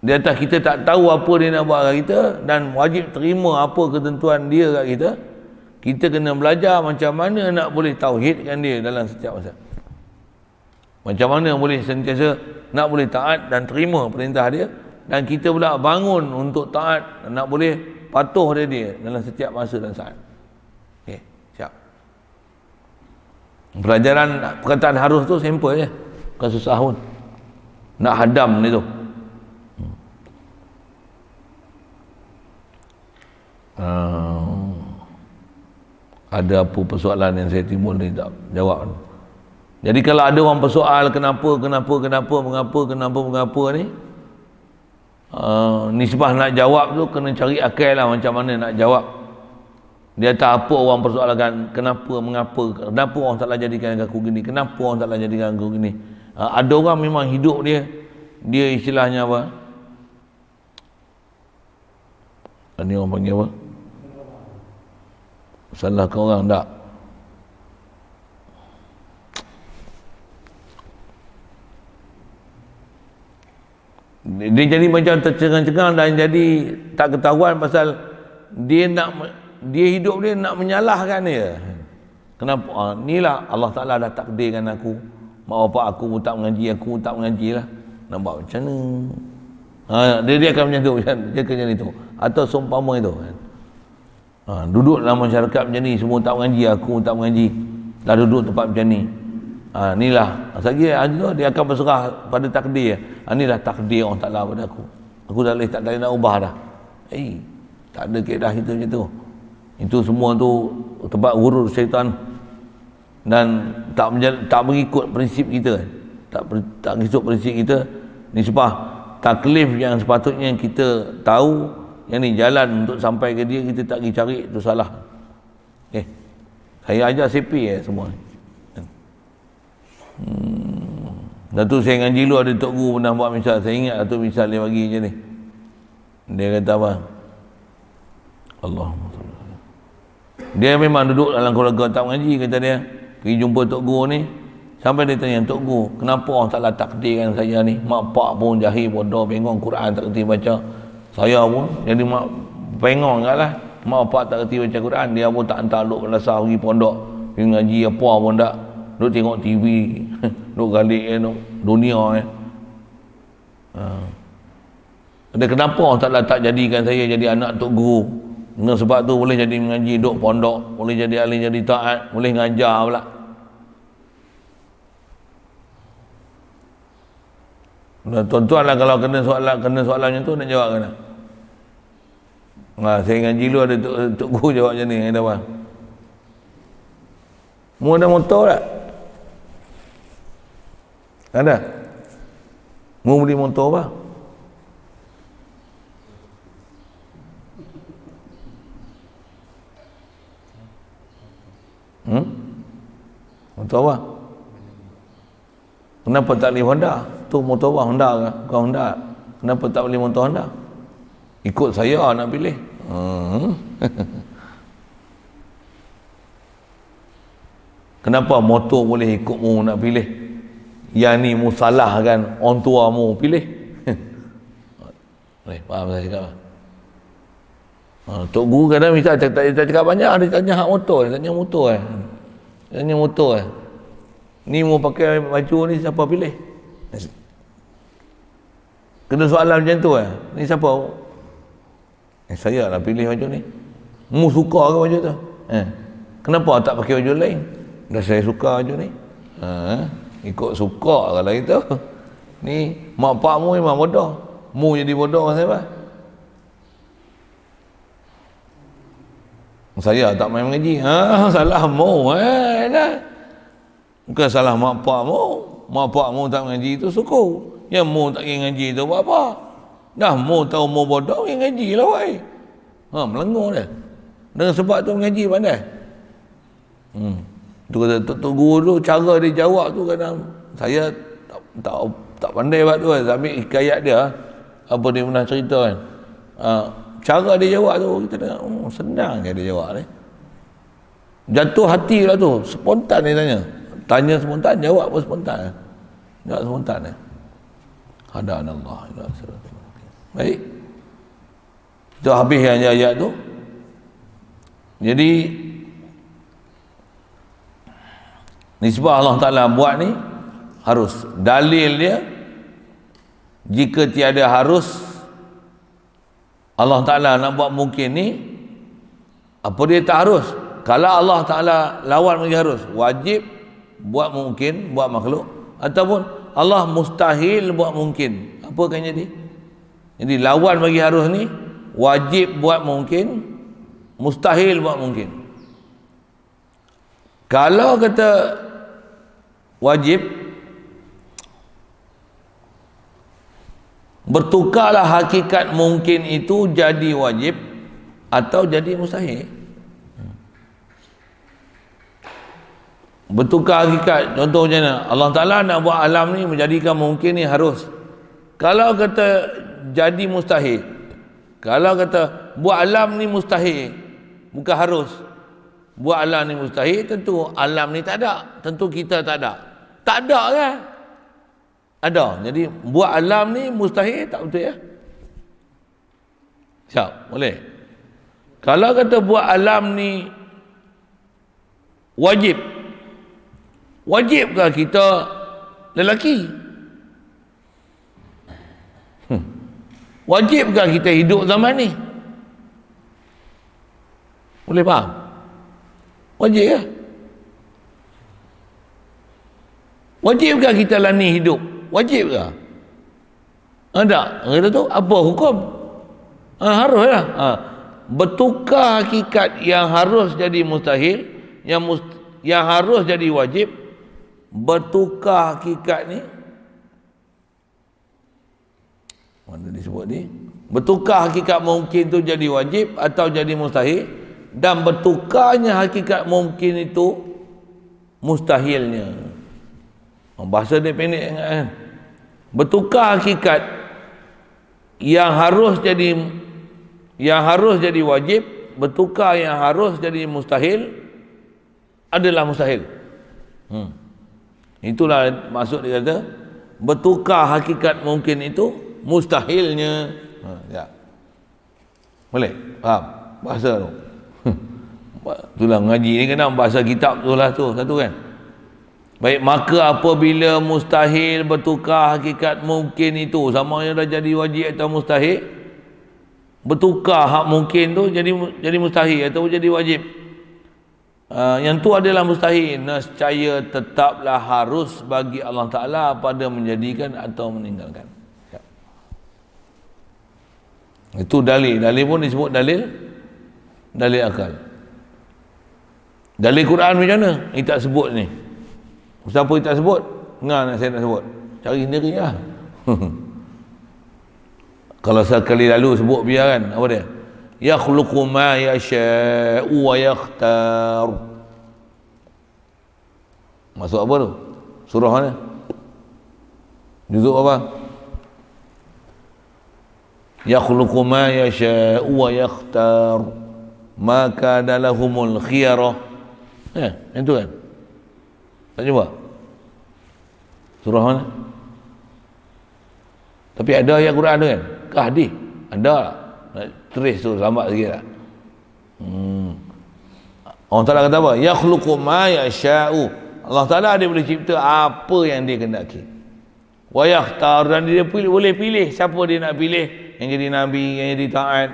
Di atas kita tak tahu apa dia nak buat kat kita dan wajib terima apa ketentuan dia kat kita. Kita kena belajar macam mana nak boleh tauhidkan dia dalam setiap masa. Macam mana boleh sentiasa nak boleh taat dan terima perintah dia, dan kita pula bangun untuk taat dan nak boleh patuh dia dalam setiap masa dan saat. Okey, siap. Pelajaran perkataan harus tu simple je. Bukan susah pun. Nak hadam ni tu. Ada apa persoalan yang saya timbul ni tak jawab. Jadi kalau ada orang persoal kenapa ni, nisbah nak jawab tu kena cari akal lah macam mana nak jawab. Dia tak apa orang persoalkan kenapa orang taklah jadikan aku gini, kenapa orang taklah jadikan aku gini. Ada orang memang hidup dia istilahnya apa, ni orang panggil apa, salahkan orang tak, dia jadi macam tercengang-cengang dan jadi tak ketahuan pasal dia hidup dia nak menyalahkan dia. Kenapa? Inilah Allah Ta'ala dah takdirkan aku, mak bapak aku pun tak mengaji lah. Nampak macam mana? Dia akan macam tu, dia macam itu. Atau seumpama itu. Duduk dalam masyarakat macam ni, semua tak mengaji, aku tak mengaji. Dah duduk tempat macam ni. Inilah dia akan berserah pada takdir. Inilah takdir Allah Ta'ala pada aku. Aku tak boleh nak ubah dah. Tak ada keadaan itu macam tu. Itu semua tu tempat gurur syaitan dan tak mengikut prinsip kita. Tak mengikut prinsip kita. Nisbah taklif yang sepatutnya kita tahu, yang ni jalan untuk sampai ke dia, kita tak pergi cari, itu salah. Saya ajar CP semua. Dan tu saya ngaji dulu, ada Tok Guru pernah buat misal. Saya ingat tu misal dia bagi macam ni. Dia kata apa? Allahumma salli. Dia memang duduk dalam keluarga tak mengaji, kata dia. Pergi jumpa Tok Guru ni, sampai dia tanya, Tok Guru, kenapa Allah Ta'ala takdirkan saya ni? Mak pak pun jahil, bodoh, bengong, Quran tak kerti baca. Saya pun jadi mak bengong kat lah. Mak pak tak kerti baca Quran, dia pun tak hantar duk belasah pergi pondok, pergi ngaji apa pun tak. Duk tengok TV, duk galik dunia. Ada kenapa Allah Ta'ala tak jadikan saya jadi anak Tok Guru? Dengan sebab tu boleh jadi mengaji, duk pondok, boleh jadi ahli, jadi taat, boleh ngajar pula. Tuan-tuan lah kalau kena soalan macam tu nak jawab kena. Saya ngaji dulu ada Tok Guru jawab macam ni. Ada apa? Mu ada motor tak? Ada? Mu beli motor apa? Motor apa? Kenapa tak beli Honda? Tu motor apa? Honda ke? Bukan Honda. Kenapa tak beli motor Honda? Ikut saya nak pilih. Kenapa motor boleh ikutmu nak pilih? Yang ni mu salah kan, orang tua mu pilih. Faham saya cakap? Tok Guru kadang misal tak cakap banyak, dia tanya hak motor, dia tanya motor. Ni mau pakai baju ni siapa pilih? Kena soalan macam tu ni siapa? Saya lah pilih baju ni. Mu suka ke baju tu? Kenapa tak pakai baju lain? Dah saya suka baju ni. Ikut suka kalau itu. Ni mak pak mu memang bodoh. Mu jadi bodoh dengan siapa? Saya tak main mengaji. Salah mu dah. Bukan salah mak pak mu. Mak pak mu tak mengaji itu syukur. Yang mu tak pergi ngaji tu buat apa? Dah mu tahu mu bodoh, pergi ngaji lah wai. Melengur dia. Dengan sebab tu mengaji pandai. Tu kata Tok Guru tu, cara dia jawab tu kadang saya tak pandai buat tu. Saya ambil hikayat dia, apa dia pernah cerita kan. Cara dia jawab tu kita tengok, senang je dia jawab ni. Jatuh hati lah tu, spontan dia tanya spontan, jawab pun spontan. Jawab spontan ni. Hadanallah ila siratal mustaqim. Baik. Kita habis ayat tu. Jadi nisbah Allah Ta'ala buat ni harus. Dalil dia, jika tiada harus, Allah Ta'ala nak buat mungkin ni, apa dia tak harus? Kalau Allah Ta'ala lawan bagi harus, wajib buat mungkin, buat makhluk. Ataupun Allah mustahil buat mungkin, apa akan jadi? Jadi lawan bagi harus ni, wajib buat mungkin, mustahil buat mungkin. Kalau kata wajib, bertukarlah hakikat mungkin itu jadi wajib atau jadi mustahil. Bertukar hakikat, contoh macam mana? Allah Ta'ala nak buat alam ni, menjadikan mungkin ni harus. Kalau kata jadi mustahil, kalau kata buat alam ni mustahil, bukan harus, buat alam ni mustahil, tentu alam ni tak ada, tentu kita tak ada. Tak ada kan? Ada. Jadi buat alam ni mustahil, tak betul ya? Siap? Boleh? Kalau kata buat alam ni wajib, wajibkah kita lelaki? Wajibkah kita hidup zaman ni? Boleh faham? Wajib ke? Wajibkah kita lah ni hidup? Wajibkah? Tak? Kata tu apa hukum? Haruslah. Bertukar hakikat yang harus jadi mustahil, yang harus jadi wajib. Bertukar hakikat ni, mana disebut ni, bertukar hakikat mungkin tu jadi wajib atau jadi mustahil, dan bertukarnya hakikat mungkin itu mustahilnya. Bahasa dia pendek kan? Bertukar hakikat yang harus jadi wajib, bertukar yang harus jadi mustahil adalah mustahil. Itulah maksud dia kata bertukar hakikat mungkin itu mustahilnya. Ya. Boleh? Faham? Bahasa tu. Itulah ngaji ni kena bahasa kitab tu lah tu. Satu kan? Baik, maka apabila mustahil bertukar hakikat mungkin itu, sama yang dah jadi wajib atau mustahil, bertukar hak mungkin tu jadi mustahil atau jadi wajib. Yang tu adalah mustahil, nescaya tetaplah harus bagi Allah Ta'ala pada menjadikan atau meninggalkan. Itu dalil. Dalil pun disebut dalil akal. Dalil Quran macam mana? Ini tak sebut ni. Siapa tak sebut? Nak saya nak sebut. Cari sendiri lah. Kalau sekali lalu sebut biar kan. Apa dia? Yakhluqu ma yasha'u wa yakhtar. Masuk apa tu? Surah mana? Juzuk apa? Yakhluqu ma yasha'u wa yakhtar. Ma kana lahumul khiyarah. Yang tu kan? Tak jumpa? Surah mana? Tapi ada ayat Quran tu kan? Ke hadis? Ada. Tulis tu lambat sikit tak? Allah Ta'ala kata apa? Yakhluqu ma yasha'u. Allah Ta'ala dia boleh cipta apa yang dia kendaki. Wa yakhtar, dan dia boleh pilih siapa dia nak pilih, yang jadi nabi, yang jadi taat,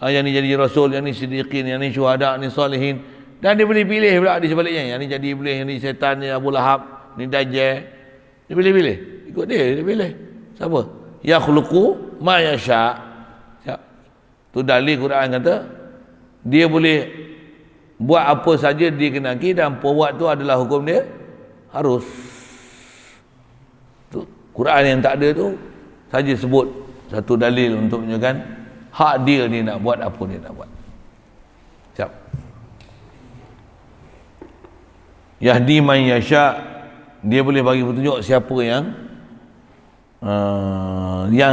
yang ni jadi rasul, yang ni siddiqin, yang ni syuhada, yang ni salihin. Dan dia boleh pilih pula di sebaliknya, yang ni jadi iblis, yang ni setan, yang Abu Lahab, ni Dajjal. Dia pilih-pilih. Ikut dia pilih. Siapa? Yakhluqu ma yasha'. Tu dalil Quran kata dia boleh buat apa saja dia kenaki, dan buat tu adalah hukum dia harus. Tu Quran yang tak ada tu saja sebut satu dalil untuk menunjukkan hak dia nak buat apa dia nak buat. Siap. Yahdi man yasha', dia boleh bagi petunjuk siapa yang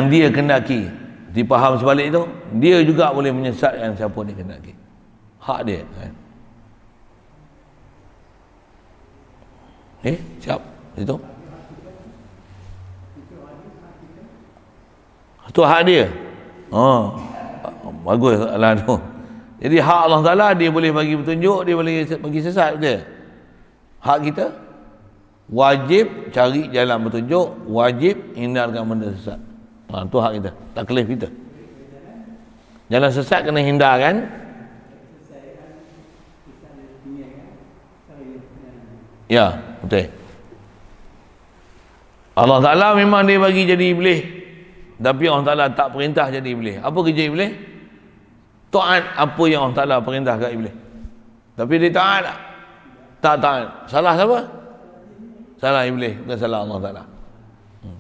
dia kendaki. Dipaham sebalik itu, dia juga boleh menyesatkan siapa dia kendaki. Hak dia kan? Siap itu. Itu hak dia. Bagus lah tu. Jadi hak Allah Ta'ala, dia boleh bagi petunjuk, dia boleh bagi sesat, betul? Hak kita wajib cari jalan petunjuk, wajib hindarkan benda sesat. Tu hak kita, tak kelih kita. Jalan sesat kena hindarkan. Ya, betul. Allah Ta'ala memang dia bagi jadi iblis, tapi Allah Ta'ala tak perintah jadi iblis. Apa kerja iblis? Taat apa yang Allah Ta'ala perintah kat iblis. Tapi dia taat tak? Tak taat. Salah siapa? Salah iblis, bukan salah Allah Ta'ala.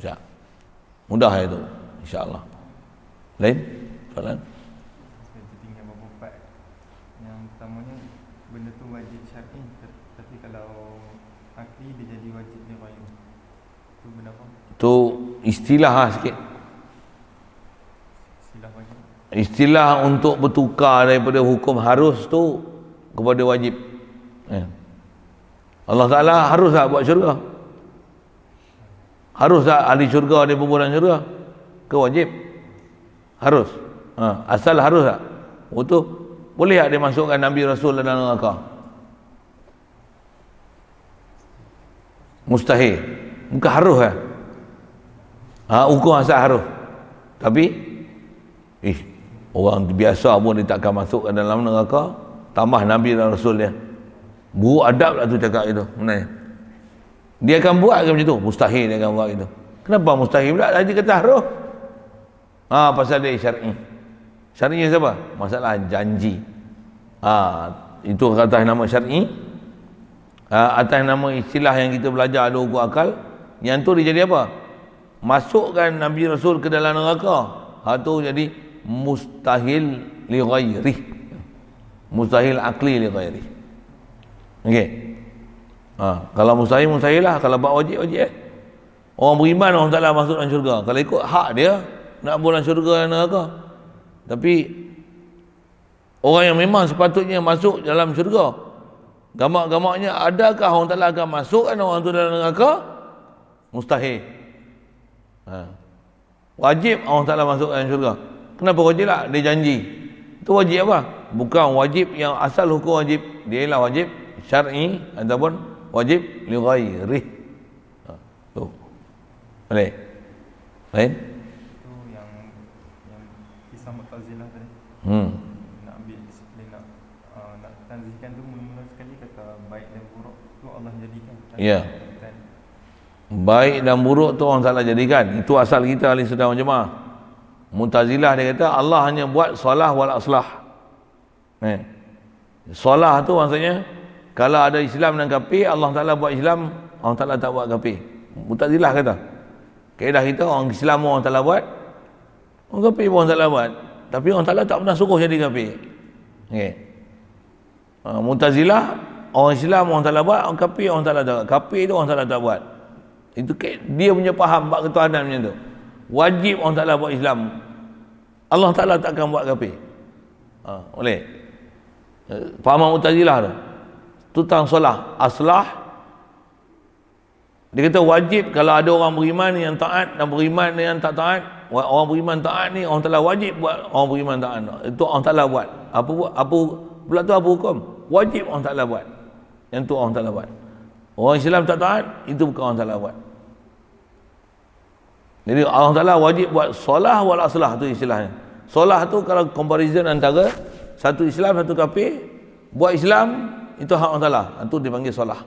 Siap. Mudah itu, insya-Allah. Lain? Soalan? Saya tinggal beberapa part. Yang pertamanya, benda tu wajib syar'i, tapi kalau akli dia jadi wajib dia ghairi. Tu benda apa? Tu istilah lah sikit. Istilah wajib. Istilah untuk bertukar daripada hukum harus tu kepada wajib. Allah Ta'ala harus tak buat syurga? Harus tak ahli syurga dia berbulan syurga? Ke wajib? Harus. Asal harus tak? Betul? Boleh tak dia masukkan Nabi Rasul dalam neraka? Mustahil. Bukan harus kan? Hukum asal harus. Tapi orang biasa pun dia takkan masuk ke dalam neraka, tambah Nabi dan Rasul dia. Buruk adab lah tu cakap itu. Benar. Dia akan buat ke macam tu? Mustahil dia akan buat itu. Kenapa mustahil pula? Dia kata harus. Pasal dia syar'i. Syar'i siapa? Masalah janji. Itu atas nama syar'i. Atas nama istilah yang kita belajar ada hukum akal. Yang tu dia jadi apa? Masukkan Nabi Rasul ke dalam neraka. Tu jadi mustahil li ghairi. Mustahil akli li ghairi. Okey. Kalau mustahil lah, kalau buat wajib. Orang beriman orang Taala masuk dalam syurga. Kalau ikut hak dia nak bulan syurga dan neraka. Tapi orang yang memang sepatutnya masuk dalam syurga, gamak-gamaknya adakah orang Taala akan masukkan orang tu dalam neraka? Mustahil. Wajib orang Taala masuk dalam syurga. Kenapa wajib lah? Dia janji. Itu wajib apa? Bukan wajib yang asal hukum wajib. Dia ialah wajib syar'i ataupun wajib li ghairi. Tu. Boleh? Lain? Itu yang kisah Mu'tazilah tadi. Nak ambil disiplin, nak tanzihkan tu mula-mula sekali kata baik dan buruk tu Allah jadikan. Ya. Baik dan buruk tu orang salah jadikan. Itu asal kita ahli sunnah wal jamaah. Mu'tazilah dia kata Allah hanya buat salah wal aslah. Salah tu maksudnya kalau ada Islam dan kafir, Allah Ta'ala buat Islam, Allah Ta'ala tak buat kafir. Mu'tazilah kata. Kaedah kita orang Islam orang Ta'ala buat, orang kafir pun orang Ta'ala buat. Tapi orang Ta'ala tak pernah suruh jadi kafir. Mu'tazilah orang Islam orang Ta'ala buat, orang kafir orang Ta'ala tak buat. Kafir tu orang Ta'ala tak buat. Itu dia punya faham bab ketuhanan macam tu. Wajib orang Ta'ala buat Islam, Allah Ta'ala takkan buat kafir. Boleh? Fahaman Mu'tazilah tu. Tu tentang solah. Aslah, dia kata wajib kalau ada orang beriman yang taat dan beriman yang tak taat. Orang beriman taat ni orang Ta'ala wajib buat orang beriman taat. Itu orang Ta'ala buat. Apa pula tu apa hukum? Wajib orang Ta'ala buat. Yang tu orang Ta'ala buat. Orang Islam tak taat, itu bukan orang Ta'ala buat. Jadi Allah Ta'ala wajib buat solah wal aslah, tu istilahnya. Solah tu kalau comparison antara satu Islam satu kafir, buat Islam itu hak Allah Ta'ala, itu dipanggil solah.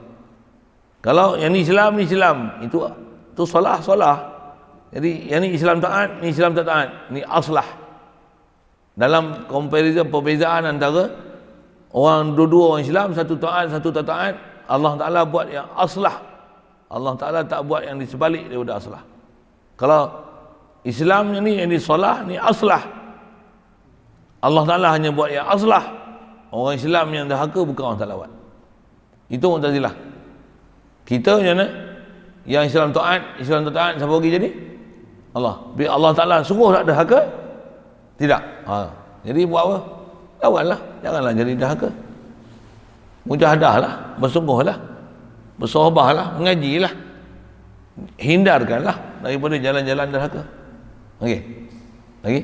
Kalau yang ni Islam, itu solah. Jadi yang ni Islam taat, ni Islam tak taat, ni aslah. Dalam comparison perbezaan antara orang dua-dua orang Islam, satu taat satu tak taat, Allah Ta'ala buat yang aslah. Allah Ta'ala tak buat yang di sebalik daripada aslah. Kalau Islam yang ni solah, ni aslah. Allah Ta'ala hanya buat yang aslah. Orang Islam yang dahaka bukan orang Ta'ala buat. Itu Mu'tazilah. Kita macam mana? Yang Islam taat, Islam tak taat, siapa bagi jadi? Allah. Bila Allah Ta'ala suruh tak dahaka? Tidak. Jadi buat apa? Lawanlah. Janganlah jadi dahaka. Mujahadahlah, bersungguhlah, bersahabahlah, mengajilah, hindarkanlah daripada jalan-jalan derhaka. Okey. Lagi?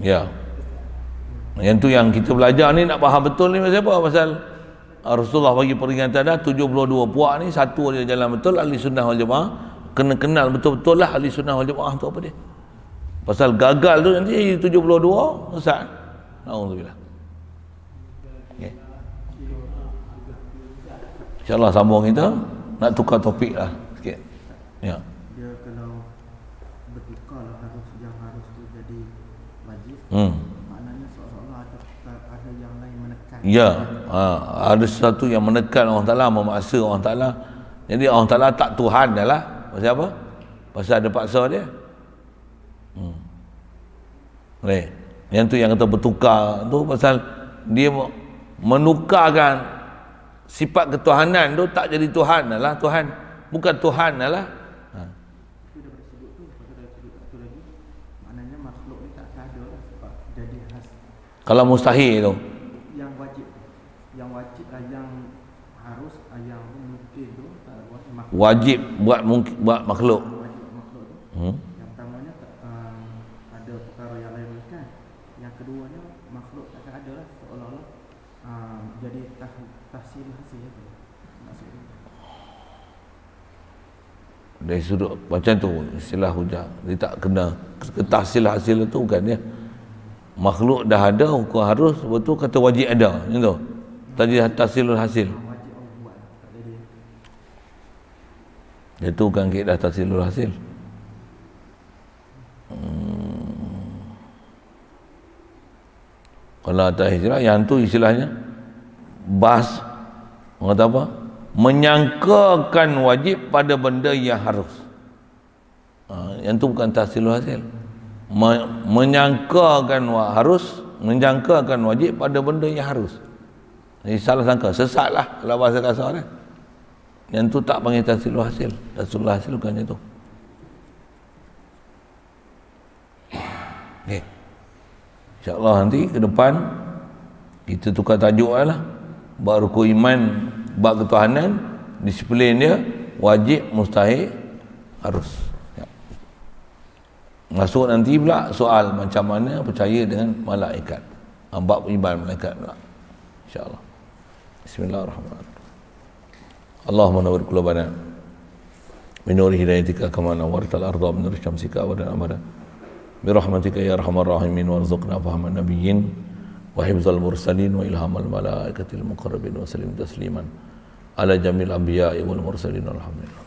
Ya. Yang tu yang kita belajar ni nak faham betul ni pasal apa? Pasal Rasulullah bagi peringatan dah 72 puak ni, satu dia jalan betul ahli sunnah wal jamaah. Kena kenal betul-betul lah ahli sunnah wal jamaah tu apa dia. Pasal gagal tu nanti 72 sesat. Alhamdulillah. Okay. InsyaAllah sambung kita nak tukar topik lah sikit. Ya. Dia kalau bertukar harus yang harus tu jadi wajib. Maknanya seolah-olah ada yang lain menekan. Ya, ada sesuatu yang menekan Allah Ta'ala, memaksa Allah Ta'ala. Jadi Allah Ta'ala tak Tuhan dah lah. Pasal apa? Pasal ada paksa dia. Yang tu yang kata bertukar tu pasal dia menukarkan sifat ketuhanan tu, tak jadi Tuhan dah lah. Tuhan bukan Tuhan dah lah. Itu dah bersebut tu, lepas tu dah sebut satu lagi. Maknanya makhluk ni tak ada lah sebab jadi khas. Kalau mustahil tu, Yang wajib yang harus, yang mungkin tu tak buat makhluk. wajib buat makhluk. Wajib makhluk tu. Yang pertamanya ada perkara yang lain menekan. Yang keduanya makhluk takkan ada lah seolah-olah jadi tahsil hasil tu. Maksudnya Dari sudut macam tu istilah hujah, dia tak kena tahsil hasil tu bukan dia. Makhluk dah ada hukum harus, betul kata wajib ada macam tu. Tadi tahsilul hasil. wajib Allah buat tak jadi. Itu bukan kaedah tahsilul hasil. Kalau atas hijrah yang tu istilahnya bahas orang kata apa? Menyangkakan wajib pada benda yang harus. Yang tu bukan tahsilul hasil. Menyangkakan harus, menyangkakan wajib pada benda yang harus. Ini salah sangka, sesat lah kalau bahasa kasar kan. Yang tu tak panggil tahsilul hasil. Tahsilul hasil bukan macam tu. Okay. InsyaAllah nanti ke depan kita tukar tajuk lah. Bab rukun iman, bab ketuhanan, disiplin dia wajib, mustahil, harus. Ya. Masuk nanti pula soal macam mana percaya dengan malaikat. Bab iman malaikat pula. InsyaAllah. Bismillahirrahmanirrahim. Allahumma nawwir qulubana min nuri hidayatika kama nawwartal arda min nuri syamsika wa amara birahmatika ya arhamar rahimin warzuqna fahman nabiyyin wa hifzal mursalin wa ilhamal malaikatil muqarrabin wa sallim tasliman ala jamil anbiya'i wal mursalin alhamdulillah.